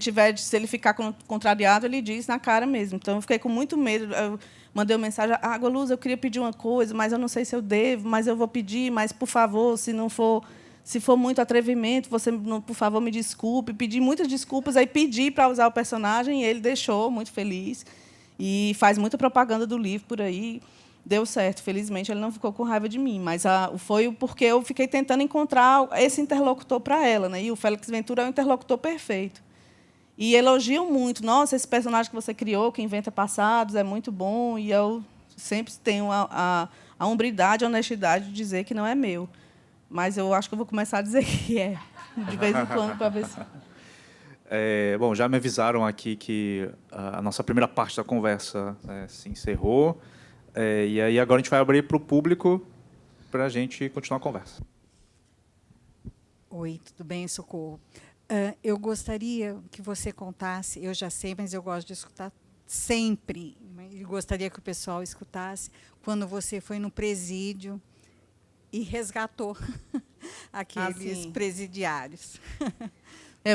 ele ficar contrariado, ele diz na cara mesmo. Então, eu fiquei com muito medo. Eu mandei uma mensagem: Agualusa, eu queria pedir uma coisa, mas eu não sei se eu devo, mas eu vou pedir, mas, por favor, se for muito atrevimento, você, por favor, me desculpe. Pedi muitas desculpas, aí pedi para usar o personagem, e ele deixou, muito feliz. E faz muita propaganda do livro por aí. Deu certo, felizmente, ele não ficou com raiva de mim, mas foi porque eu fiquei tentando encontrar esse interlocutor para ela, né? E o Félix Ventura é um interlocutor perfeito. E elogiam muito. Nossa, esse personagem que você criou, que inventa passados, é muito bom. E eu sempre tenho a hombridade, a honestidade de dizer que não é meu. Mas eu acho que eu vou começar a dizer que é, de vez em quando, para ver se... Bom, já me avisaram aqui que a nossa primeira parte da conversa se encerrou. E aí agora a gente vai abrir para o público para a gente continuar a conversa. Oi, tudo bem, Socorro? Eu gostaria que você contasse, eu já sei, mas eu gosto de escutar sempre, e gostaria que o pessoal escutasse, quando você foi no presídio e resgatou aqueles presidiários.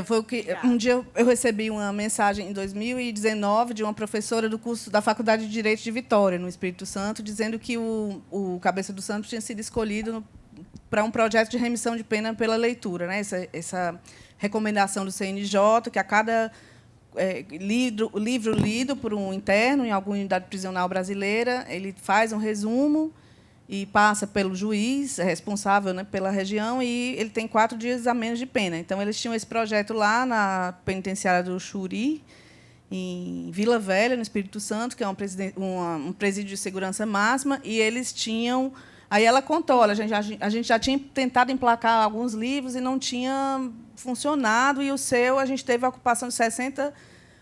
Foi o que um dia eu recebi uma mensagem em 2019 de uma professora do curso da Faculdade de Direito de Vitória, no Espírito Santo, dizendo que o Cabeça do Santo tinha sido escolhido para um projeto de remissão de pena pela leitura, né? Essa recomendação do CNJ, que a cada livro lido por um interno em alguma unidade prisional brasileira, ele faz um resumo e passa pelo juiz responsável, né, pela região, e ele tem 4 dias a menos de pena. Então, eles tinham esse projeto lá na penitenciária do Xuri, em Vila Velha, no Espírito Santo, que é um presídio de segurança máxima, e eles tinham... Aí ela contou, olha, a gente já tinha tentado emplacar alguns livros e não tinha funcionado, e a gente teve a ocupação de 60,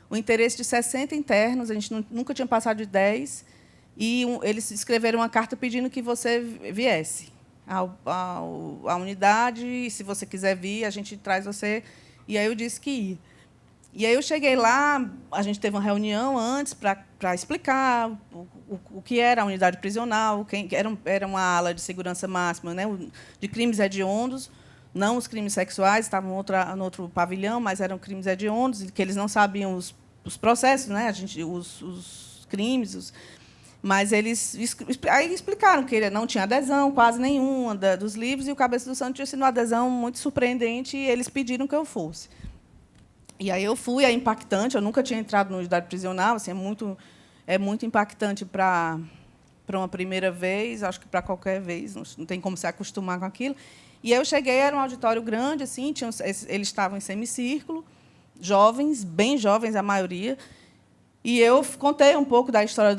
o interesse de 60 internos, a gente nunca tinha passado de 10, e eles escreveram uma carta pedindo que você viesse. à unidade, e se você quiser vir, a gente traz você. E aí eu disse que ia. E aí eu cheguei lá, a gente teve uma reunião antes para explicar o que era a unidade prisional, era uma ala de segurança máxima, né, de crimes hediondos, não os crimes sexuais, estavam no outro pavilhão, mas eram crimes hediondos, que eles não sabiam os processos, né, os crimes, mas eles aí explicaram que ele não tinha adesão quase nenhuma dos livros, e o Cabeça do Santo tinha sido uma adesão muito surpreendente, e eles pediram que eu fosse. E aí eu fui, é impactante, eu nunca tinha entrado na unidade prisional, assim, é muito impactante para uma primeira vez, acho que para qualquer vez, não tem como se acostumar com aquilo. E aí eu cheguei, era um auditório grande, assim, eles estavam em semicírculo, jovens, bem jovens a maioria, e eu contei um pouco da história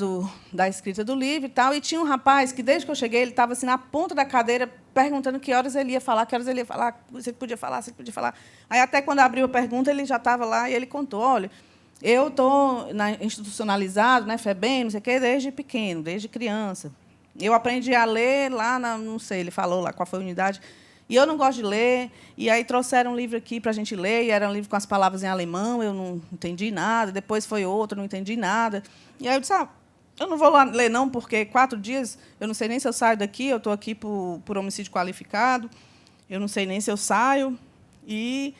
da escrita do livro e tal, e tinha um rapaz que, desde que eu cheguei, ele estava assim, na ponta da cadeira, perguntando que horas ele ia falar, você podia falar, você podia falar. Aí, até quando abriu a pergunta, ele já estava lá e ele contou, olha, eu estou institucionalizado, né, FEBEM, não sei o quê, desde pequeno, desde criança. Eu aprendi a ler lá, não sei, ele falou lá qual foi a unidade, e eu não gosto de ler, e aí trouxeram um livro aqui para a gente ler, e era um livro com as palavras em alemão, eu não entendi nada, depois foi outro, não entendi nada. E aí eu disse, eu não vou lá ler, não, porque 4 dias, eu não sei nem se eu saio daqui, eu estou aqui por homicídio qualificado, eu não sei nem se eu saio. E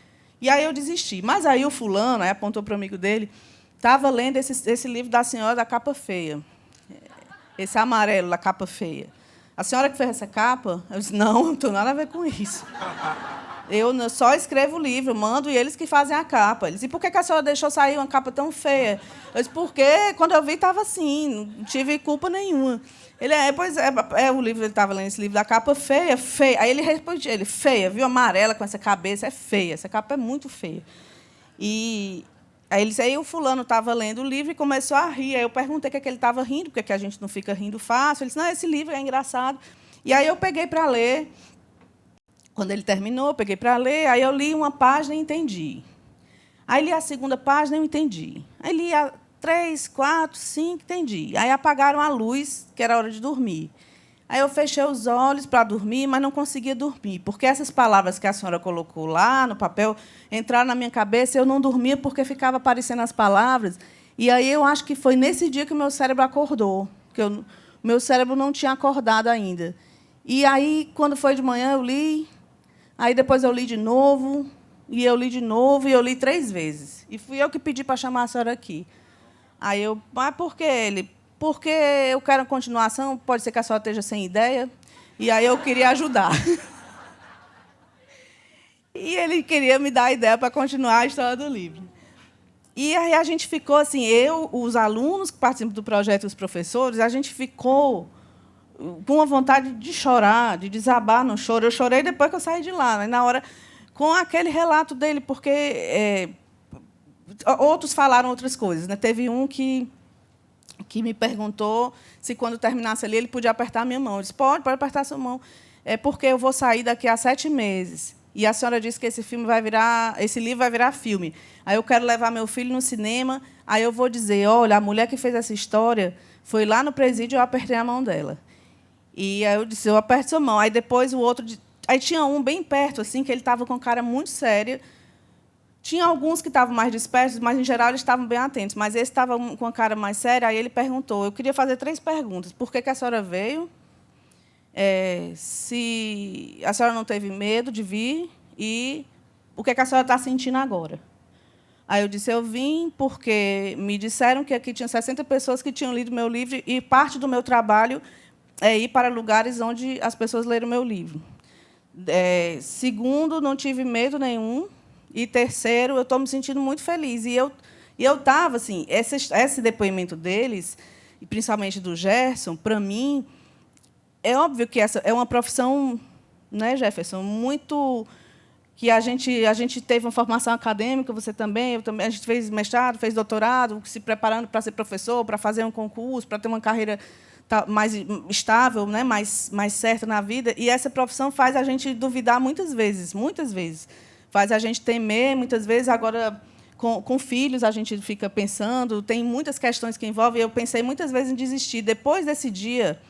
aí eu desisti. Mas aí o fulano, aí apontou para o amigo dele, estava lendo esse livro da senhora da capa feia, esse amarelo da capa feia. A senhora que fez essa capa? Eu disse, não tenho nada a ver com isso. Eu só escrevo o livro, mando, e eles que fazem a capa. Eles dizem, por que a senhora deixou sair uma capa tão feia? Eu disse, porque quando eu vi, estava assim, não tive culpa nenhuma. Ele, o livro, ele estava lendo esse livro da capa feia, feia. Aí ele respondia, feia, viu, amarela com essa cabeça, é feia, essa capa é muito feia. E aí o fulano estava lendo o livro e começou a rir. Aí eu perguntei o que ele estava rindo, porque a gente não fica rindo fácil. Ele disse, não, esse livro é engraçado. E aí eu peguei para ler. Quando ele terminou, eu peguei para ler. Aí eu li uma página e entendi. Aí li a segunda página e eu entendi. Aí li a 3, 4, 5, entendi. Aí apagaram a luz, que era hora de dormir. Aí eu fechei os olhos para dormir, mas não conseguia dormir, porque essas palavras que a senhora colocou lá no papel entraram na minha cabeça, e eu não dormia porque ficava aparecendo as palavras. E aí eu acho que foi nesse dia que o meu cérebro acordou, porque o meu cérebro não tinha acordado ainda. E aí, quando foi de manhã, eu li, aí depois eu li de novo, e eu li de novo, e eu li 3 vezes. E fui eu que pedi para chamar a senhora aqui. Aí eu, mas por que ele? Porque eu quero a continuação, pode ser que a senhora esteja sem ideia, e aí eu queria ajudar. E ele queria me dar a ideia para continuar a história do livro. E aí a gente ficou assim, os alunos que participam do projeto, os professores, a gente ficou com uma vontade de chorar, de desabar no choro. Eu chorei depois que eu saí de lá, né, na hora, com aquele relato dele, porque outros falaram outras coisas, né? Teve um que me perguntou se, quando terminasse ali, ele podia apertar a minha mão. Eu disse, pode apertar a sua mão. É porque eu vou sair daqui a 7 meses. E a senhora disse que esse livro vai virar filme. Aí eu quero levar meu filho no cinema, aí eu vou dizer, olha, a mulher que fez essa história foi lá no presídio e eu apertei a mão dela. E aí eu disse, eu aperto sua mão. Aí depois o outro... Aí tinha um bem perto, assim, que ele estava com a cara muito séria. Tinha alguns que estavam mais dispersos, mas, em geral, eles estavam bem atentos. Mas esse estava com a cara mais séria, aí ele perguntou, eu queria fazer 3 perguntas. Por que a senhora veio? Se a senhora não teve medo de vir? E o que a senhora está sentindo agora? Aí eu disse, eu vim porque me disseram que aqui tinha 60 pessoas que tinham lido meu livro, e parte do meu trabalho é ir para lugares onde as pessoas leram meu livro. Segundo, não tive medo nenhum. E terceiro, eu estou me sentindo muito feliz. E eu estava, assim, esse depoimento deles, e principalmente do Gerson, para mim, é óbvio que essa é uma profissão, né, Jefferson, muito... que a gente teve uma formação acadêmica, você também, eu também, a gente fez mestrado, fez doutorado, se preparando para ser professor, para fazer um concurso, para ter uma carreira mais estável, né, mais certa na vida. E essa profissão faz a gente duvidar muitas vezes, faz a gente temer, muitas vezes. Agora, com filhos, a gente fica pensando, tem muitas questões que envolvem. Eu pensei muitas vezes em desistir. Depois desse dia,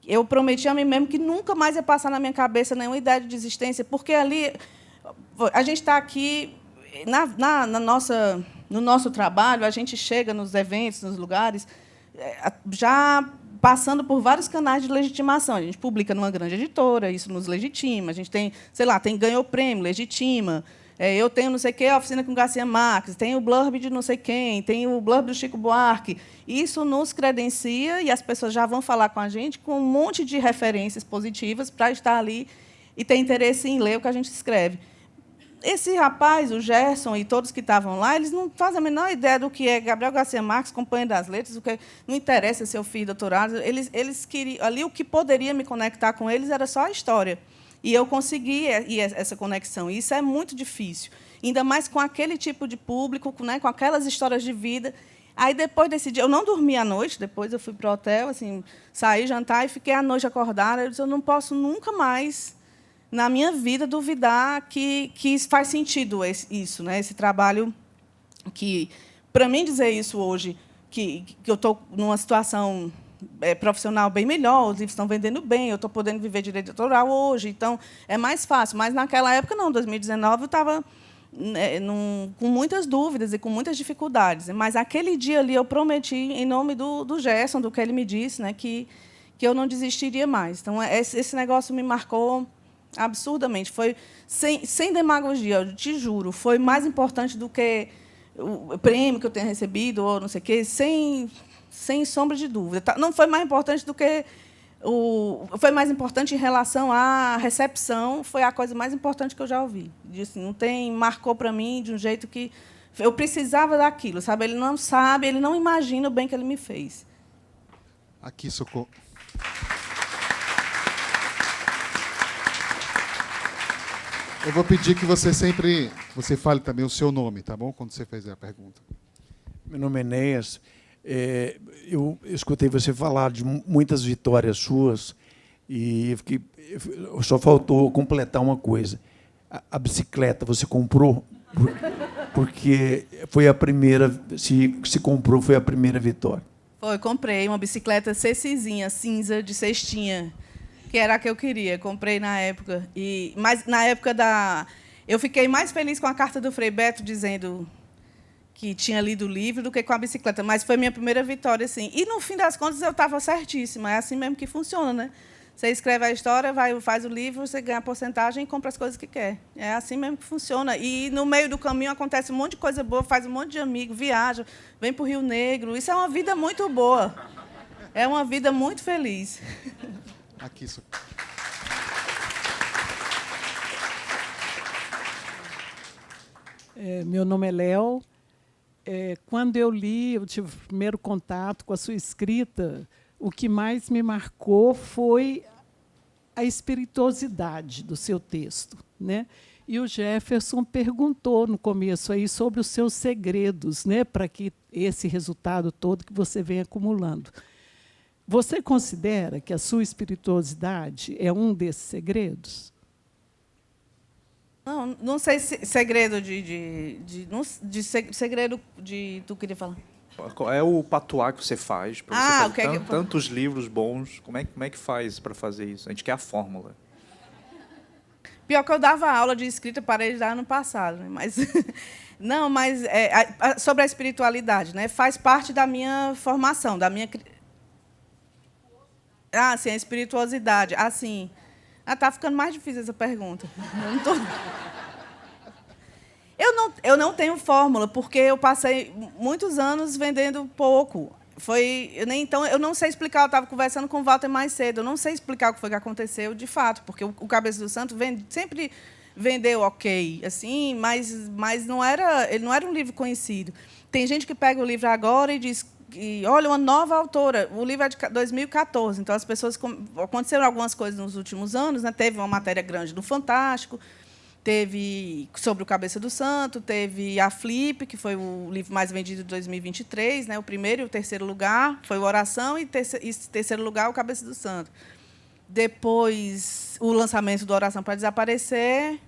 eu prometi a mim mesmo que nunca mais ia passar na minha cabeça nenhuma ideia de desistência, porque ali a gente está aqui no nosso trabalho, a gente chega nos eventos, nos lugares, já passando por vários canais de legitimação. A gente publica numa grande editora, isso nos legitima. A gente tem, sei lá, ganhou prêmio, legitima. Eu tenho não sei o quê, a oficina com Garcia Marques, tem o blurb de não sei quem, tem o blurb do Chico Buarque. Isso nos credencia e as pessoas já vão falar com a gente com um monte de referências positivas para estar ali e ter interesse em ler o que a gente escreve. Esse rapaz, o Gerson e todos que estavam lá, eles não fazem a menor ideia do que é Gabriel Garcia Marques, companheiro das letras, o que não interessa se eu fiz doutorado. Eles queriam, ali o que poderia me conectar com eles era só a história. E eu consegui essa conexão. E isso é muito difícil, ainda mais com aquele tipo de público, né, com aquelas histórias de vida. Aí, depois desse dia, eu não dormi à noite, depois eu fui para o hotel, assim, saí, jantar, e fiquei à noite acordada. Eu disse, eu não posso nunca mais, na minha vida, duvidar que faz sentido isso, né, esse trabalho que, para mim, dizer isso hoje, que eu estou numa situação profissional bem melhor, os livros estão vendendo bem, eu estou podendo viver direito autoral hoje, então é mais fácil. Mas, naquela época, não, em 2019, eu estava com muitas dúvidas e com muitas dificuldades. Mas, aquele dia ali, eu prometi, em nome do Gerson, do que ele me disse, né, que eu não desistiria mais. Então, esse negócio me marcou absurdamente. Foi sem demagogia, eu te juro. Foi mais importante do que o prêmio que eu tenha recebido, ou não sei o quê, sem sombra de dúvida. Não foi mais importante do que foi mais importante em relação à recepção, foi a coisa mais importante que eu já ouvi. Assim, marcou para mim de um jeito que eu precisava daquilo, sabe? Ele não sabe, ele não imagina o bem que ele me fez. Aqui, Socorro. Eu vou pedir que você fale também o seu nome, tá bom? Quando você fizer a pergunta. Meu nome é Enéas. Eu escutei você falar de muitas vitórias suas e só faltou completar uma coisa. A bicicleta você comprou? Porque foi a primeira, se comprou, foi a primeira vitória. Comprei uma bicicleta CCzinha, cinza, de cestinha, que era a que eu queria. Comprei na época. Mas, na época eu fiquei mais feliz com a carta do Frei Beto, dizendo que tinha lido o livro, do que com a bicicleta. Mas foi minha primeira vitória, assim. E, no fim das contas, eu estava certíssima. É assim mesmo que funciona, né? Você escreve a história, faz o livro, você ganha a porcentagem e compra as coisas que quer. É assim mesmo que funciona. E, no meio do caminho, acontece um monte de coisa boa, faz um monte de amigo, viaja, vem para o Rio Negro. Isso é uma vida muito boa. É uma vida muito feliz. Aqui, isso. Meu nome é Léo. Quando eu li, eu tive o primeiro contato com a sua escrita, o que mais me marcou foi a espirituosidade do seu texto, né? E o Jefferson perguntou no começo aí sobre os seus segredos, né, para que esse resultado todo que você vem acumulando. Você considera que a sua espirituosidade é um desses segredos? Não sei se segredo segredo de... Tu queria falar? Qual é o patuá que você faz para você fazer que... tantos livros bons? Como é que faz para fazer isso? A gente quer a fórmula. Pior que eu dava aula de escrita, parei de dar ano passado, né? Mas não, mas sobre a espiritualidade, né? Faz parte da minha formação, da minha... sim, a espirituosidade. Sim. Tá ficando mais difícil essa pergunta. Eu não tenho fórmula, porque eu passei muitos anos vendendo pouco. Então, eu não sei explicar. Eu estava conversando com o Walter mais cedo. Eu não sei explicar o que foi que aconteceu, de fato, porque o Cabeça do Santo sempre vendeu ok, assim, mas ele não era um livro conhecido. Tem gente que pega o livro agora e diz... olha, uma nova autora. O livro é de 2014, então as pessoas... Aconteceram algumas coisas nos últimos anos, né? Teve uma matéria grande no Fantástico, teve sobre o Cabeça do Santo, teve a Flip, que foi o livro mais vendido de 2023, né? O primeiro e o terceiro lugar foi o Oração, e terceiro lugar o Cabeça do Santo. Depois, o lançamento do Oração para Desaparecer.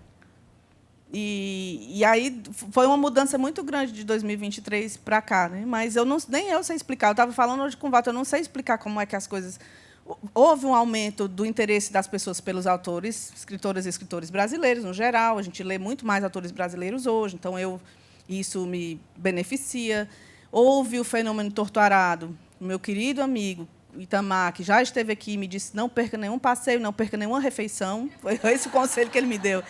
E aí foi uma mudança muito grande de 2023 para cá, né? Mas nem eu sei explicar. Eu estava falando hoje com o Walter, eu não sei explicar como é que as coisas... houve um aumento do interesse das pessoas pelos autores, escritoras e escritores brasileiros, no geral. A gente lê muito mais autores brasileiros hoje, então isso me beneficia. Houve o fenômeno Torturado. O meu querido amigo Itamar, que já esteve aqui, me disse: não perca nenhum passeio, não perca nenhuma refeição. Foi esse o conselho que ele me deu.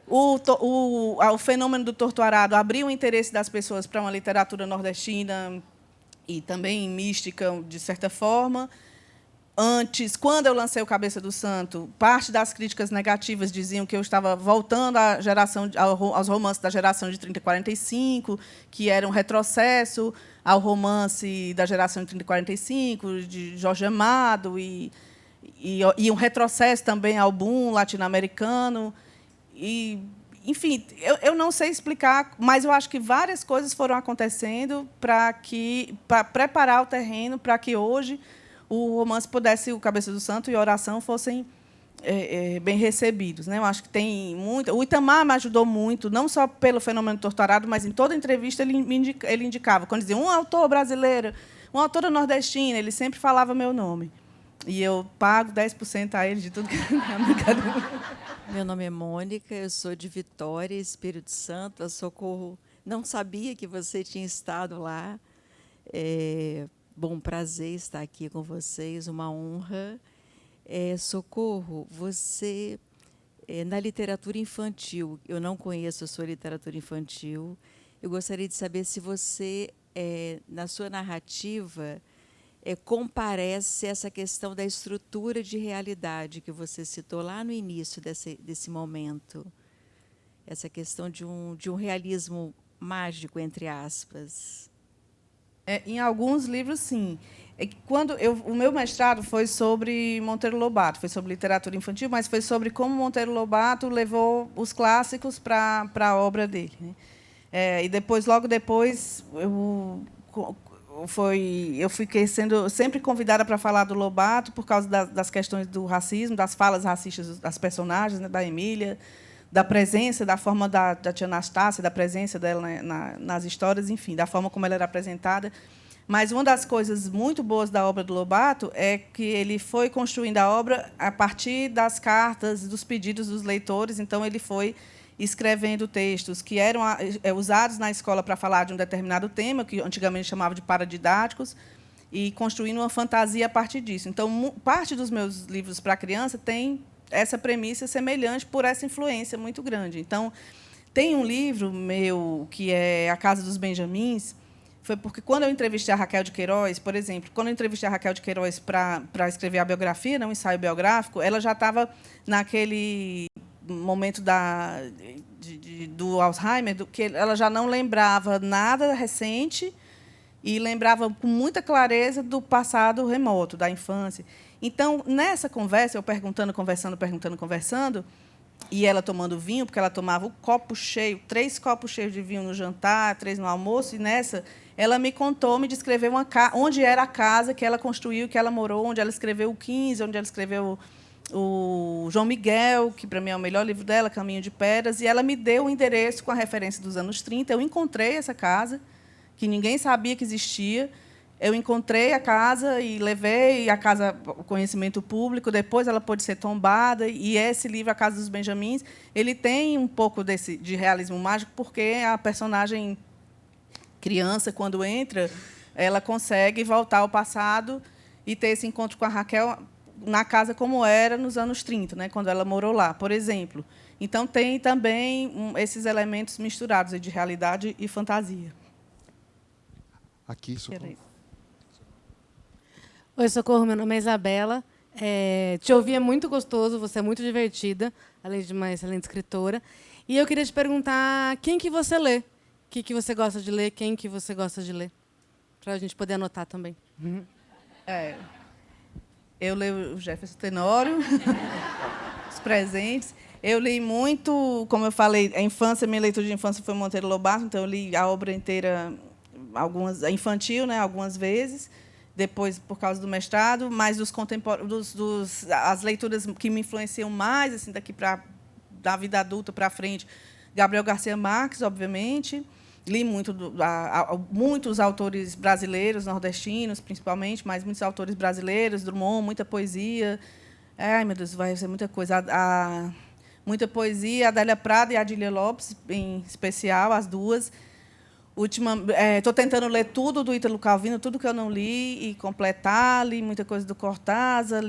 O fenômeno do Torturado abriu o interesse das pessoas para uma literatura nordestina e também mística, de certa forma. Antes, quando eu lancei o Cabeça do Santo, parte das críticas negativas diziam que eu estava voltando aos romances da geração de 30 e 45, que era um retrocesso ao romance da geração de 30 e 45, de Jorge Amado, e um retrocesso também ao boom latino-americano. Enfim, eu não sei explicar, mas eu acho que várias coisas foram acontecendo para preparar o terreno para que hoje o romance pudesse, o Cabeça do Santo e a Oração fossem bem recebidos, né? Eu acho que tem muito. O Itamar me ajudou muito, não só pelo fenômeno Torturado, mas em toda entrevista ele indicava. Quando dizia um autor brasileiro, uma autora nordestina, ele sempre falava meu nome. E eu pago 10% a ele de tudo que é. Meu nome é Mônica, eu sou de Vitória, Espírito Santo. A Socorro não sabia que você tinha estado lá. Bom, prazer estar aqui com vocês, uma honra. Socorro, você, na literatura infantil, eu não conheço a sua literatura infantil, eu gostaria de saber se você, na sua narrativa, comparece essa questão da estrutura de realidade que você citou lá no início desse momento, essa questão de um realismo mágico, entre aspas. Em alguns livros, sim. O meu mestrado foi sobre Monteiro Lobato, foi sobre literatura infantil, mas foi sobre como Monteiro Lobato levou os clássicos para a obra dele, né? E depois, logo depois, eu fiquei sendo sempre convidada para falar do Lobato por causa das questões do racismo, das falas racistas das personagens, né, da Emília, da presença, da forma da tia Anastácia, da presença dela nas histórias, enfim, da forma como ela era apresentada. Mas uma das coisas muito boas da obra do Lobato é que ele foi construindo a obra a partir das cartas, dos pedidos dos leitores. Então, ele foi escrevendo textos que eram usados na escola para falar de um determinado tema, que antigamente chamava de paradidáticos, e construindo uma fantasia a partir disso. Então, parte dos meus livros para criança tem essa premissa semelhante por essa influência muito grande. Então, tem um livro meu que é A Casa dos Benjamins. Foi porque, quando eu entrevistei a Raquel de Queiroz, por exemplo, quando eu entrevistei a Raquel de Queiroz para escrever a biografia, um ensaio biográfico, ela já estava naquele momento do Alzheimer, que ela já não lembrava nada recente e lembrava com muita clareza do passado remoto, da infância. Então, nessa conversa, eu perguntando, conversando, e ela tomando vinho, porque ela tomava o copo cheio, 3 copos cheios de vinho no jantar, 3 no almoço, e nessa ela me contou, me descreveu onde era a casa que ela construiu, que ela morou, onde ela escreveu o 15, onde ela escreveu o João Miguel, que para mim é o melhor livro dela, Caminho de Pedras, e ela me deu o endereço com a referência dos anos 30. Eu encontrei essa casa, que ninguém sabia que existia. Eu encontrei a casa e levei a casa ao conhecimento público. Depois ela pôde ser tombada. E esse livro, A Casa dos Benjamins, ele tem um pouco de realismo mágico, porque a personagem criança, quando entra, ela consegue voltar ao passado e ter esse encontro com a Raquel na casa como era nos anos 30, né, quando ela morou lá, por exemplo. Então, tem também esses elementos misturados de realidade e fantasia. Aqui, Socorro. Oi, Socorro, meu nome é Isabela. Te ouvir é muito gostoso, você é muito divertida, além de uma excelente escritora. E eu queria te perguntar quem que você lê, o que você gosta de ler, quem que você gosta de ler, para a gente poder anotar também. Eu leio o Jefferson Tenório, os presentes. Eu li muito, como eu falei, minha leitura de infância foi Monteiro Lobato, então eu li a obra inteira, a infantil, né, algumas vezes. Depois, por causa do mestrado, mas dos contemporâneos, as leituras que me influenciam mais, assim, da vida adulta para frente, Gabriel Garcia Marques, obviamente, Li muito muitos autores brasileiros, nordestinos, principalmente, mas muitos autores brasileiros, Drummond, muita poesia. Ai, meu Deus, vai ser muita coisa. Muita poesia, Adélia Prado e Adília Lopes, em especial, as duas. Estou tentando ler tudo do Ítalo Calvino, tudo que eu não li, e completar. Li muita coisa do Cortázar.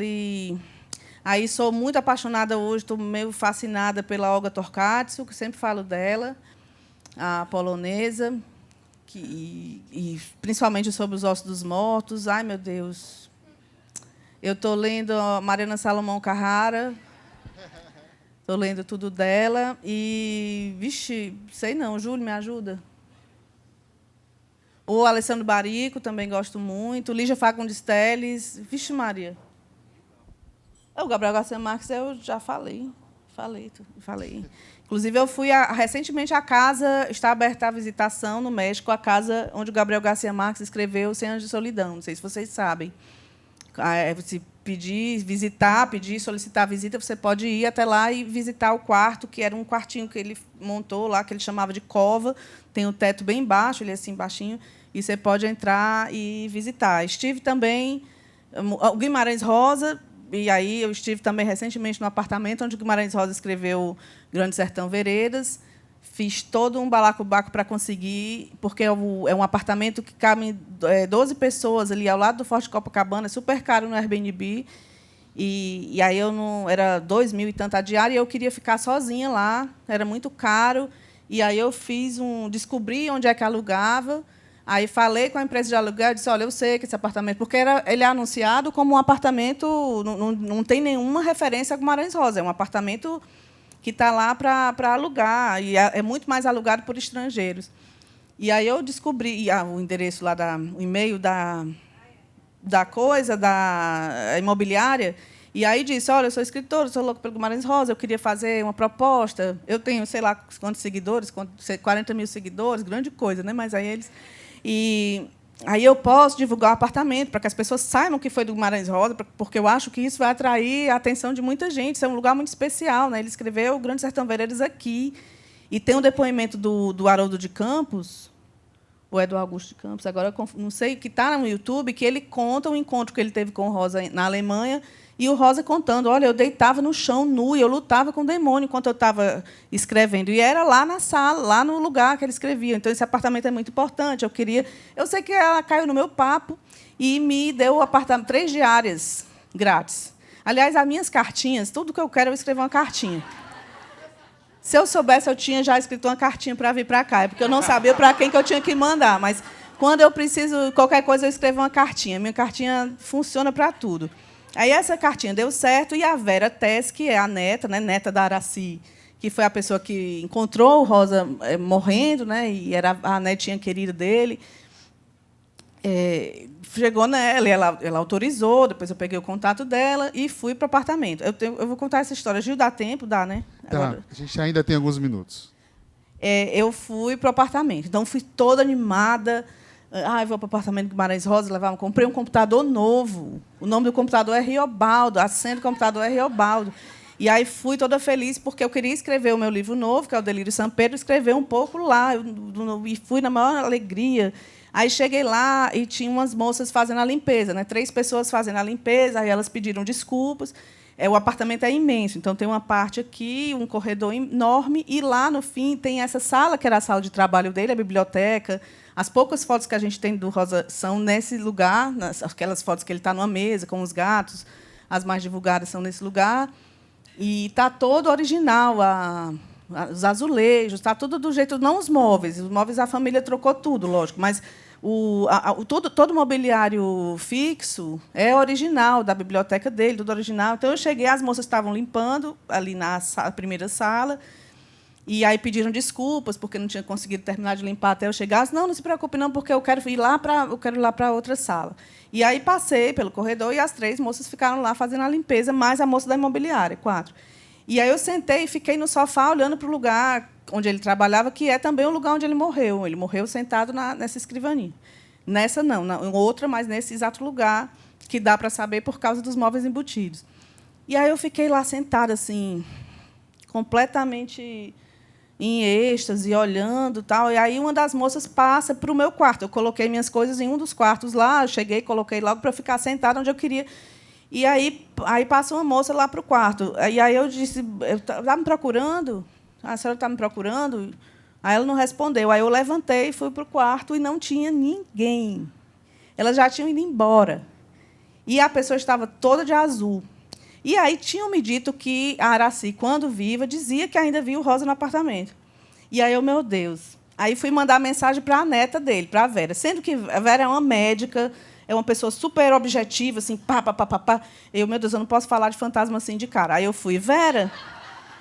Aí sou muito apaixonada hoje, estou meio fascinada pela Olga Tokarczuk, que sempre falo dela, a polonesa, e principalmente sobre os ossos dos mortos. Ai, meu Deus. Eu estou lendo a Mariana Salomão Carrara, estou lendo tudo dela, e, vixe, sei não, Júlio, me ajuda? O Alessandro Barico, também gosto muito. Lígia Fagundes Telles. Vixe, Maria. O Gabriel Garcia Marques, eu já falei. Falei. Inclusive, eu fui recentemente à casa, está aberta a visitação no México, a casa onde o Gabriel Garcia Marques escreveu 100 Anos de Solidão. Não sei se vocês sabem. Se solicitar visita, você pode ir até lá e visitar o quarto, que era um quartinho que ele montou lá, que ele chamava de cova. Tem um teto bem baixo, ele é assim baixinho, e você pode entrar e visitar. Estive também o Guimarães Rosa, e aí eu estive também recentemente no apartamento onde o Guimarães Rosa escreveu Grande Sertão Veredas. Fiz todo um balacobaco para conseguir, porque é um apartamento que cabe 12 pessoas ali ao lado do Forte Copacabana, é super caro no Airbnb. E aí era 2.000 e tanta a diária, e eu queria ficar sozinha lá, era muito caro. E aí eu descobri onde é que alugava. Aí falei com a empresa de aluguel, disse, olha, eu sei que esse apartamento, porque ele é anunciado como um apartamento, não tem nenhuma referência a Guimarães Rosa, é um apartamento que está lá para alugar, e é muito mais alugado por estrangeiros. E aí eu descobri o endereço lá, o e-mail da imobiliária, e aí disse, olha, eu sou escritora, sou louca pelo Guimarães Rosa, eu queria fazer uma proposta, eu tenho, sei lá, quantos seguidores, 40 mil seguidores, grande coisa, né? Mas aí eles... E aí eu posso divulgar o apartamento para que as pessoas saibam que foi do Guimarães Rosa, porque eu acho que isso vai atrair a atenção de muita gente. Isso é um lugar muito especial, né? Ele escreveu o Grande Sertão Veredas aqui. E tem um depoimento do Haroldo de Campos, ou é do Augusto de Campos, agora eu não sei, que está no YouTube, que ele conta um encontro que ele teve com o Rosa na Alemanha, e o Rosa contando, olha, eu deitava no chão nu e eu lutava com o demônio enquanto eu estava escrevendo. E era lá na sala, lá no lugar que ele escrevia. Então, esse apartamento é muito importante. Eu sei que ela caiu no meu papo e me deu 3 diárias grátis. Aliás, as minhas cartinhas, tudo que eu quero, eu escrevo uma cartinha. Se eu soubesse, eu tinha já escrito uma cartinha para vir para cá, porque eu não sabia para quem que eu tinha que mandar. Mas, quando eu preciso qualquer coisa, eu escrevo uma cartinha. Minha cartinha funciona para tudo. Aí essa cartinha deu certo, e a Vera Tess, que é a neta, né, neta da Araci, que foi a pessoa que encontrou o Rosa morrendo, né, e era a netinha querida dele, chegou nela, e ela autorizou, depois eu peguei o contato dela e fui para o apartamento. Eu vou contar essa história. Gil, dá tempo? Dá, né? Tá, a gente ainda tem alguns minutos. Eu fui para o apartamento, então fui toda animada. Eu vou para o apartamento de Guimarães Rosa, comprei um computador novo. O nome do computador é Riobaldo, a senha do computador é Riobaldo. E aí fui toda feliz, porque eu queria escrever o meu livro novo, que é o Delírio São Pedro, escrever um pouco lá. E fui na maior alegria. Aí cheguei lá e tinha umas moças fazendo a limpeza, né? 3 pessoas fazendo a limpeza, aí elas pediram desculpas. O apartamento é imenso, então tem uma parte aqui, um corredor enorme, e lá, no fim, tem essa sala, que era a sala de trabalho dele, a biblioteca. As poucas fotos que a gente tem do Rosa são nesse lugar, aquelas fotos que ele está numa mesa com os gatos, as mais divulgadas são nesse lugar. E está todo original, os azulejos, está tudo do jeito... Não os móveis a família trocou tudo, lógico, mas todo o mobiliário fixo é original, da biblioteca dele, tudo original. Então, eu cheguei, as moças estavam limpando ali na primeira sala, e aí pediram desculpas, porque não tinha conseguido terminar de limpar até eu chegar. Não se preocupe, não, porque eu quero ir lá para outra sala. E aí passei pelo corredor, e as 3 moças ficaram lá fazendo a limpeza, mais a moça da imobiliária, 4. E aí eu sentei e fiquei no sofá olhando para o lugar onde ele trabalhava, que é também o lugar onde ele morreu. Ele morreu sentado nessa escrivaninha. Nessa não, na outra, mas nesse exato lugar, que dá para saber por causa dos móveis embutidos. E aí eu fiquei lá sentada, assim, completamente em êxtase, olhando, tal. E aí uma das moças passa para o meu quarto. Eu coloquei minhas coisas em um dos quartos lá, eu cheguei, coloquei logo para ficar sentada onde eu queria. E aí passa uma moça lá para o quarto. E aí eu disse, está me procurando? A senhora está me procurando? Aí ela não respondeu. Aí eu levantei, fui para o quarto e não tinha ninguém. Elas já tinham ido embora. E a pessoa estava toda de azul. E aí tinham me dito que a Araci, quando viva, dizia que ainda via o Rosa no apartamento. E aí eu, meu Deus. Aí fui mandar mensagem para a neta dele, para a Vera. Sendo que a Vera é uma médica, é uma pessoa super objetiva, assim, pá, pá, pá, pá, pá. Eu, meu Deus, eu não posso falar de fantasma assim de cara. Aí eu fui, Vera,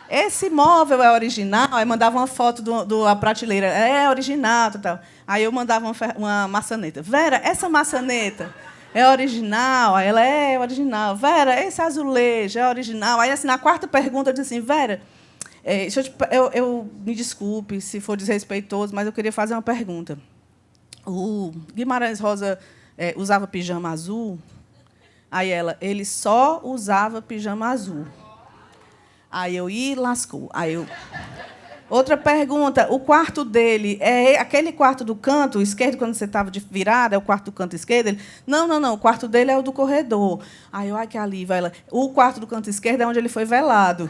esse móvel é original? Aí mandava uma foto da prateleira. É original, tal. Aí eu mandava uma maçaneta. Vera, essa maçaneta é original? Aí ela, é original. Vera, esse azulejo é original? Aí, assim, na quarta pergunta, eu disse assim, Vera, eu me desculpe se for desrespeitoso, mas eu queria fazer uma pergunta. O Guimarães Rosa usava pijama azul? Aí ela, ele só usava pijama azul. Aí eu, lascou. Aí eu... Outra pergunta, o quarto dele é aquele quarto do canto esquerdo, quando você estava de virada, é o quarto do canto esquerdo? Ele, não, o quarto dele é o do corredor. Aí eu, ai, que alívio. Ela, o quarto do canto esquerdo é onde ele foi velado.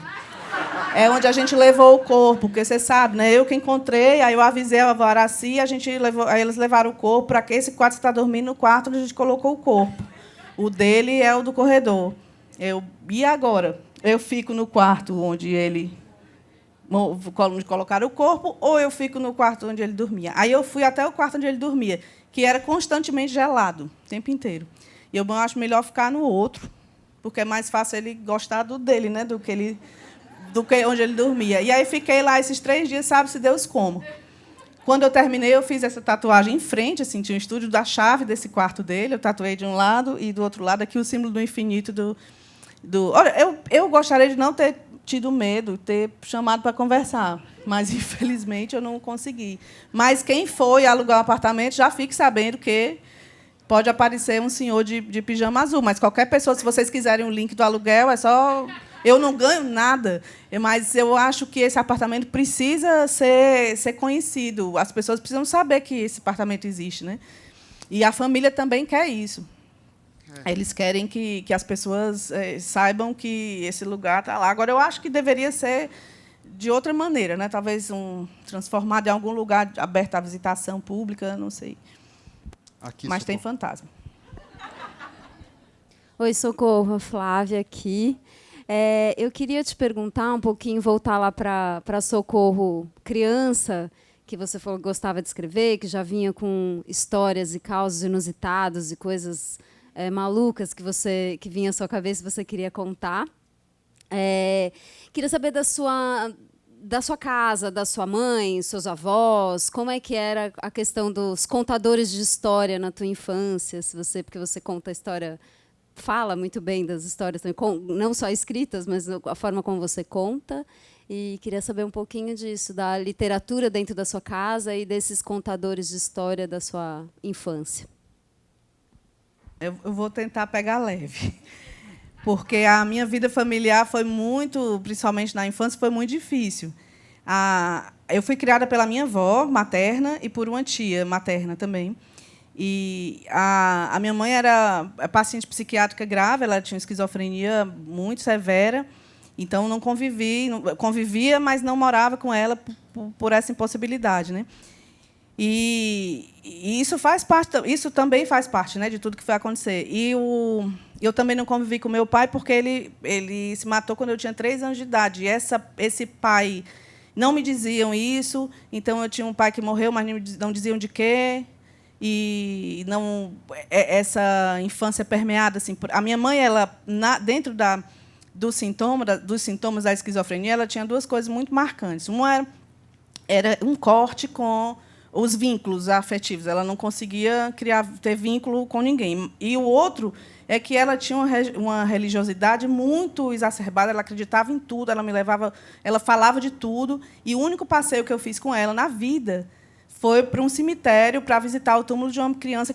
É onde a gente levou o corpo, porque você sabe, né? Eu que encontrei, aí eu avisei a Araci, aí eles levaram o corpo para que esse quarto está dormindo no quarto onde a gente colocou o corpo. O dele é o do corredor. E agora? Eu fico no quarto onde ele colocaram o corpo, ou eu fico no quarto onde ele dormia. Aí eu fui até o quarto onde ele dormia, que era constantemente gelado, o tempo inteiro. E eu acho melhor ficar no outro, porque é mais fácil ele gostar do dele, né, do que onde ele dormia. E aí fiquei lá esses 3 dias, sabe-se Deus como. Quando eu terminei, eu fiz essa tatuagem em frente, assim, tinha um estúdio da chave desse quarto dele, eu tatuei de um lado e do outro lado aqui o símbolo do infinito Olha, eu gostaria de não ter tido medo, ter chamado para conversar, mas, infelizmente, eu não consegui. Mas quem foi alugar um apartamento já fique sabendo que pode aparecer um senhor de pijama azul, mas qualquer pessoa, se vocês quiserem o link do aluguel, é só... Eu não ganho nada, mas eu acho que esse apartamento precisa ser conhecido. As pessoas precisam saber que esse apartamento existe, né? E a família também quer isso. Eles querem que as pessoas saibam que esse lugar está lá. Agora, eu acho que deveria ser de outra maneira, né? Talvez transformado em algum lugar aberto à visitação pública, não sei. Mas tem fantasma. Oi, Socorro, Flávia aqui. Eu queria te perguntar um pouquinho, voltar lá para Socorro criança, que você falou que gostava de escrever, que já vinha com histórias e causos inusitados e coisas malucas que vinha à sua cabeça e você queria contar. Queria saber da sua casa, da sua mãe, seus avós, como é que era a questão dos contadores de história na tua infância, porque você conta a história, fala muito bem das histórias, não só escritas, mas a forma como você conta. E queria saber um pouquinho disso, da literatura dentro da sua casa e desses contadores de história da sua infância. Eu vou tentar pegar leve, porque a minha vida familiar foi muito, principalmente na infância, foi muito difícil. Eu fui criada pela minha avó materna e por uma tia materna também. E a minha mãe era paciente psiquiátrica grave, ela tinha esquizofrenia muito severa, então não convivia, mas não morava com ela por essa impossibilidade, né? E isso também faz parte, né, de tudo que foi acontecer. E eu também não convivi com meu pai porque ele se matou quando eu tinha 3 anos de idade. E esse pai não me diziam isso, então eu tinha um pai que morreu, mas não diziam de quê. E não essa infância permeada assim. A minha mãe, dentro dos sintomas da esquizofrenia, ela tinha 2 coisas muito marcantes. Uma era um corte com os vínculos afetivos. Ela não conseguia ter vínculo com ninguém. E o outro é que ela tinha uma religiosidade muito exacerbada. Ela acreditava em tudo. Ela falava de tudo. E o único passeio que eu fiz com ela na vida foi para um cemitério para visitar o túmulo de uma criança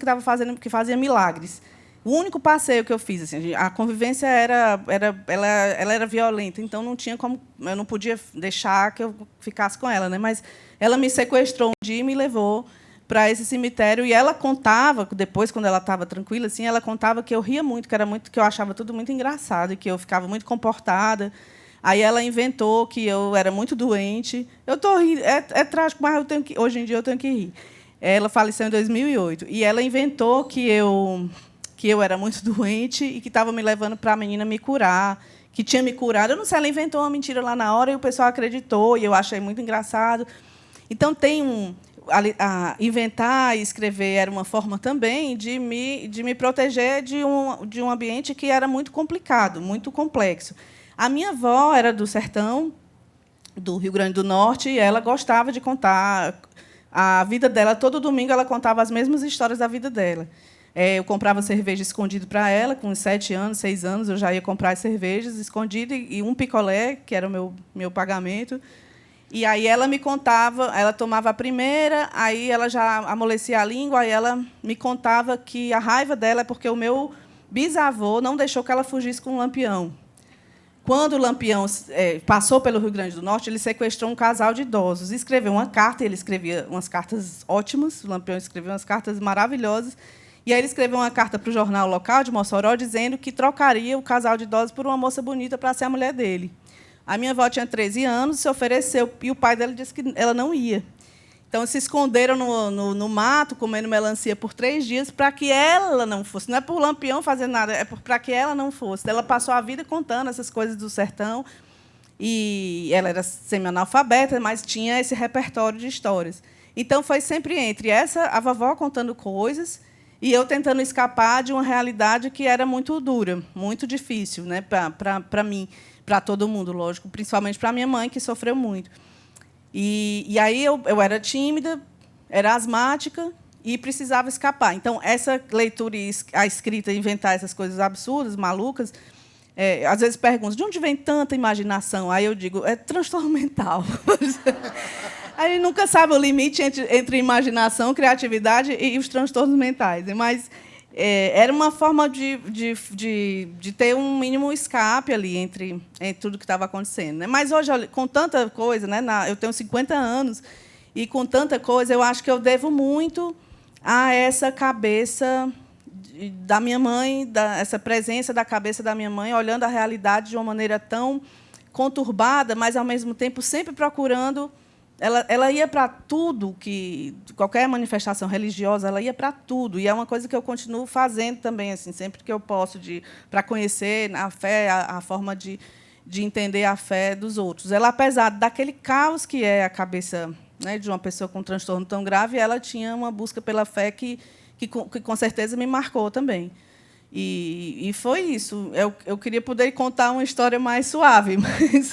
que fazia milagres. O único passeio que eu fiz, assim, a convivência ela era violenta, então não tinha como, eu não podia deixar que eu ficasse com ela, né? Mas ela me sequestrou um dia e me levou para esse cemitério, e ela contava depois, quando ela estava tranquila, assim, ela contava que eu ria muito, que eu achava tudo muito engraçado e que eu ficava muito comportada. Aí ela inventou que eu era muito doente. Eu tô rindo, é trágico, mas hoje em dia eu tenho que rir. Ela faleceu em 2008 e ela inventou que eu era muito doente e que estava me levando para a menina me curar, que tinha me curado. Eu não sei, ela inventou uma mentira lá na hora e o pessoal acreditou, e eu achei muito engraçado. Então, inventar e escrever era uma forma também de me proteger de um ambiente que era muito complicado, muito complexo. A minha avó era do sertão, do Rio Grande do Norte, e ela gostava de contar a vida dela. Todo domingo ela contava as mesmas histórias da vida dela. Eu comprava cerveja escondido para ela, com 7 anos, 6 anos, eu já ia comprar as cervejas escondidas e um picolé, que era o meu pagamento. E aí ela me contava, ela tomava a primeira, aí ela já amolecia a língua, aí ela me contava que a raiva dela é porque o meu bisavô não deixou que ela fugisse com um lampião. Quando o Lampião passou pelo Rio Grande do Norte, ele sequestrou um casal de idosos, escreveu uma carta, ele escrevia umas cartas ótimas, o Lampião escreveu umas cartas maravilhosas, e aí ele escreveu uma carta para o jornal local de Mossoró, dizendo que trocaria o casal de idosos por uma moça bonita para ser a mulher dele. A minha avó tinha 13 anos, se ofereceu, e o pai dela disse que ela não ia. Então, se esconderam no mato, comendo melancia por 3 dias, para que ela não fosse. Não é por Lampião fazer nada, é para que ela não fosse. Ela passou a vida contando essas coisas do sertão, e ela era semi-analfabeta, mas tinha esse repertório de histórias. Então, foi sempre entre a vovó contando coisas e eu tentando escapar de uma realidade que era muito dura, muito difícil, né, para mim, para todo mundo, lógico, principalmente para a minha mãe, que sofreu muito. E aí eu era tímida, era asmática e precisava escapar. Então, essa leitura e a escrita, inventar essas coisas absurdas, malucas, às vezes perguntam, de onde vem tanta imaginação? Aí eu digo, é transtorno mental. Aí nunca sabe o limite entre imaginação, criatividade e os transtornos mentais. Mas era uma forma de ter um mínimo escape ali entre tudo que estava acontecendo, né? Mas hoje, com tanta coisa, né, eu tenho 50 anos, e com tanta coisa, eu acho que eu devo muito a essa cabeça da minha mãe, essa presença da cabeça da minha mãe, olhando a realidade de uma maneira tão conturbada, mas, ao mesmo tempo, sempre procurando. Ela ia para tudo, qualquer manifestação religiosa, ela ia para tudo. E é uma coisa que eu continuo fazendo também, assim, sempre que eu posso, para conhecer a fé, a forma de entender a fé dos outros. Ela, apesar daquele caos que é a cabeça, né, de uma pessoa com um transtorno tão grave, ela tinha uma busca pela fé que com certeza me marcou também. E foi isso. Eu queria poder contar uma história mais suave, mas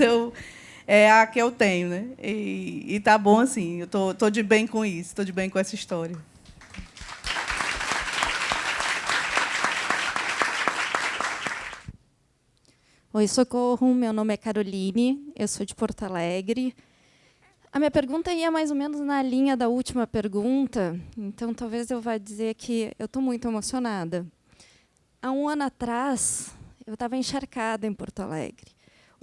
é a que eu tenho, né? E tá bom assim. Eu tô de bem com isso, tô de bem com essa história. Oi, Socorro. Meu nome é Caroline. Eu sou de Porto Alegre. A minha pergunta ia mais ou menos na linha da última pergunta, então talvez eu vá dizer que eu estou muito emocionada. Há 1 ano atrás, eu estava encharcada em Porto Alegre.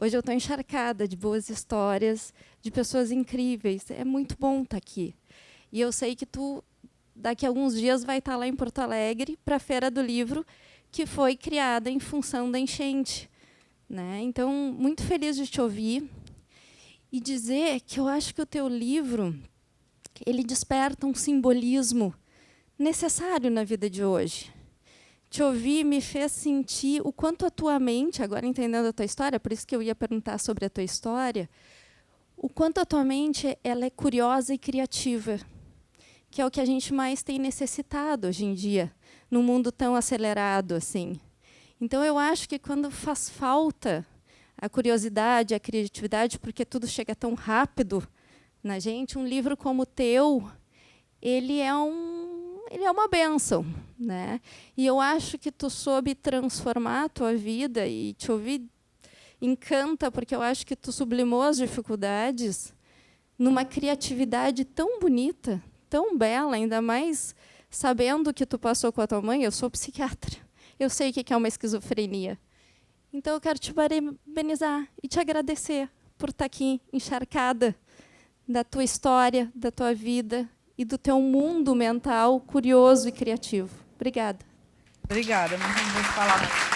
Hoje eu estou encharcada de boas histórias, de pessoas incríveis. É muito bom estar aqui. E eu sei que tu, daqui a alguns dias, vai estar lá em Porto Alegre para a Feira do Livro, que foi criada em função da enchente, né? Então, muito feliz de te ouvir e dizer que eu acho que o teu livro ele desperta um simbolismo necessário na vida de hoje. Te ouvir me fez sentir o quanto a tua mente, agora entendendo a tua história, por isso que eu ia perguntar sobre a tua história, o quanto a tua mente ela é curiosa e criativa, que é o que a gente mais tem necessitado hoje em dia, num mundo tão acelerado assim. Então, eu acho que quando faz falta a curiosidade, a criatividade, porque tudo chega tão rápido na gente, um livro como o teu, ele é uma bênção, né? E eu acho que tu soube transformar a tua vida, e te ouvir encanta, porque eu acho que tu sublimou as dificuldades numa criatividade tão bonita, tão bela, ainda mais sabendo que tu passou com a tua mãe. Eu sou psiquiatra. eu sei o que é uma esquizofrenia. Então, eu quero te parabenizar e te agradecer por estar aqui encharcada da tua história, da tua vida e do teu mundo mental curioso e criativo. Obrigada. Obrigada, muito boas palavras.